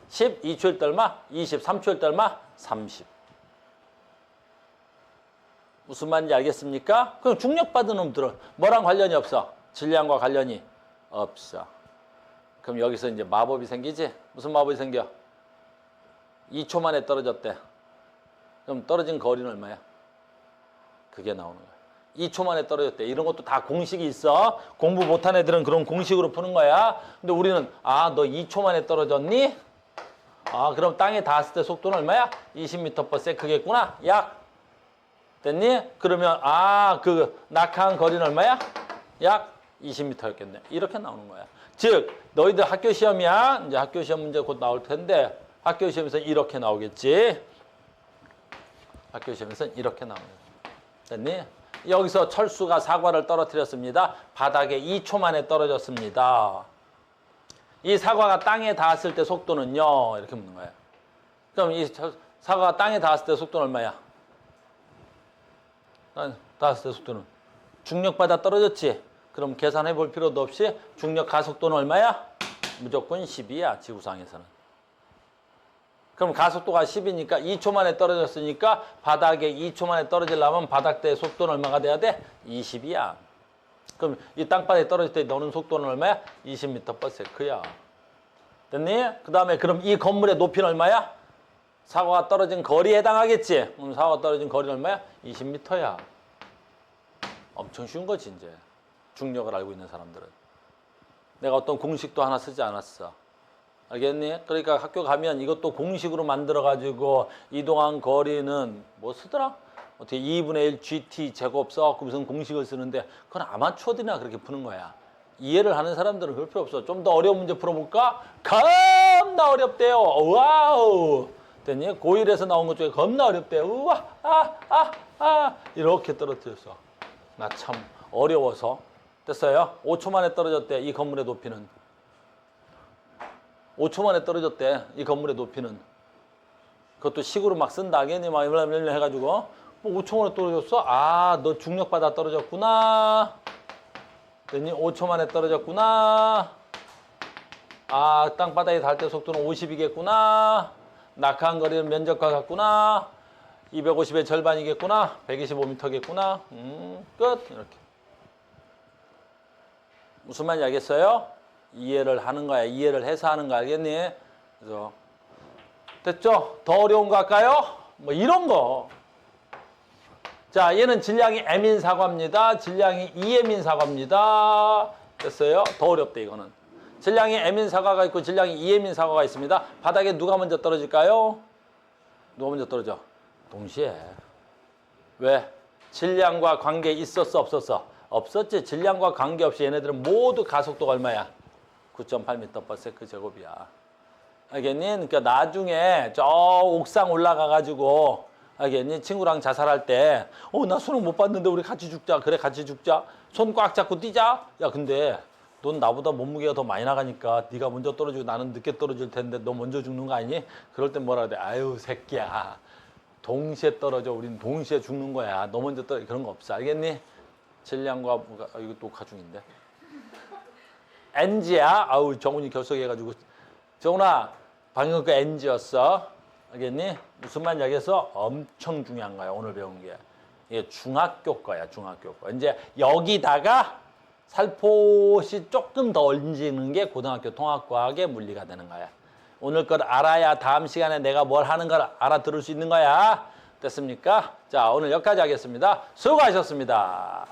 10. 2초일 때 얼마? 20. 3초일 때 얼마? 30. 무슨 말인지 알겠습니까? 그럼 중력받은 놈들은 뭐랑 관련이 없어? 질량과 관련이 없어. 그럼 여기서 이제 마법이 생기지? 무슨 마법이 생겨? 2초 만에 떨어졌대. 그럼 떨어진 거리는 얼마야? 그게 나오는 거야. 2초 만에 떨어졌대. 이런 것도 다 공식이 있어. 공부 못한 애들은 그런 공식으로 푸는 거야. 근데 우리는 너 2초 만에 떨어졌니? 그럼 땅에 닿았을 때 속도는 얼마야? 20m/s겠구나. 약. 됐니? 그러면 그 낙하한 거리는 얼마야? 약 20m였겠네. 이렇게 나오는 거야. 즉 너희들 학교 시험이야. 이제 학교 시험 문제 곧 나올 텐데 학교 시험에서 이렇게 나오겠지. 학교 시험에서는 이렇게 나오는 거야. 됐니? 여기서 철수가 사과를 떨어뜨렸습니다. 바닥에 2초 만에 떨어졌습니다. 이 사과가 땅에 닿았을 때 속도는요. 이렇게 묻는 거예요. 그럼 이 사과가 땅에 닿았을 때 속도는 얼마야? 닿았을 때 속도는 중력받아 떨어졌지? 그럼 계산해 볼 필요도 없이 중력 가속도는 얼마야? 무조건 10이야. 지구상에서는. 그럼 가속도가 10이니까 2초 만에 떨어졌으니까 바닥에 2초 만에 떨어지려면 바닥대의 속도는 얼마가 돼야 돼? 20이야. 그럼 이 땅바닥에 떨어질 때 너는 속도는 얼마야? 20m/s야. 됐니? 그 다음에 그럼 이 건물의 높이는 얼마야? 사과가 떨어진 거리에 해당하겠지? 그럼 사과가 떨어진 거리는 얼마야? 20m야. 엄청 쉬운 거지 이제. 중력을 알고 있는 사람들은. 내가 어떤 공식도 하나 쓰지 않았어. 알겠니? 그러니까 학교 가면 이것도 공식으로 만들어가지고 이동한 거리는 뭐 쓰더라? 어떻게 2분의 1 GT 제곱 써갖고 무슨 공식을 쓰는데 그건 아마추어들이나 그렇게 푸는 거야. 이해를 하는 사람들은 그럴 필요 없어. 좀 더 어려운 문제 풀어볼까? 겁나 어렵대요. 와우. 됐니? 고1에서 나온 것 중에 겁나 어렵대요. 우와, 이렇게 떨어뜨렸어. 나 참 어려워서. 됐어요? 5초 만에 떨어졌대. 이 건물의 높이는. 5초 만에 떨어졌대. 이 건물의 높이는. 그것도 식으로 막 쓴다. 괜히 막 해가지고. 뭐 5초 만에 떨어졌어? 너 중력받아 떨어졌구나. 됐니? 5초 만에 떨어졌구나. 땅바닥에 닿을 때 속도는 50이겠구나. 낙하한 거리는 면적과 같구나. 250의 절반이겠구나. 125m겠구나. 끝. 이렇게. 무슨 말인지 알겠어요? 이해를 하는 거야. 이해를 해서 하는 거 알겠니? 그래서 됐죠? 더 어려운 거 할까요? 뭐 이런 거. 자, 얘는 질량이 M인 사과입니다. 질량이 EM인 사과입니다. 됐어요? 더 어렵대 이거는. 질량이 M인 사과가 있고 질량이 EM인 사과가 있습니다. 바닥에 누가 먼저 떨어질까요? 누가 먼저 떨어져? 동시에. 왜? 질량과 관계 있었어 없었어? 없었지. 질량과 관계없이 얘네들은 모두 가속도가 얼마야? 9.8m/s 제곱이야. 알겠니? 그러니까 나중에 저 옥상 올라가가지고 알겠니? 친구랑 자살할 때 나 수능 못 봤는데 우리 같이 죽자. 그래 같이 죽자. 손 꽉 잡고 뛰자. 야 근데 넌 나보다 몸무게가 더 많이 나가니까 네가 먼저 떨어지고 나는 늦게 떨어질 텐데 너 먼저 죽는 거 아니니? 그럴 땐 뭐라 그래? 아유 새끼야. 동시에 떨어져. 우린 동시에 죽는 거야. 너 먼저 떨어져. 그런 거 없어. 알겠니? 질량과 뭐가 이거 또 가중인데. NG야. 아우 정훈이 결석해가지고. 정훈아 방금 그 NG였어. 알겠니? 무슨 말인지 알겠어? 엄청 중요한 거야. 오늘 배운 게. 이게 중학교 거야. 중학교 거. 이제 여기다가 살포시 조금 더 얹는 게 고등학교 통합과학의 물리가 되는 거야. 오늘 걸 알아야 다음 시간에 내가 뭘 하는 걸 알아들을 수 있는 거야. 됐습니까? 자, 오늘 여기까지 하겠습니다. 수고하셨습니다.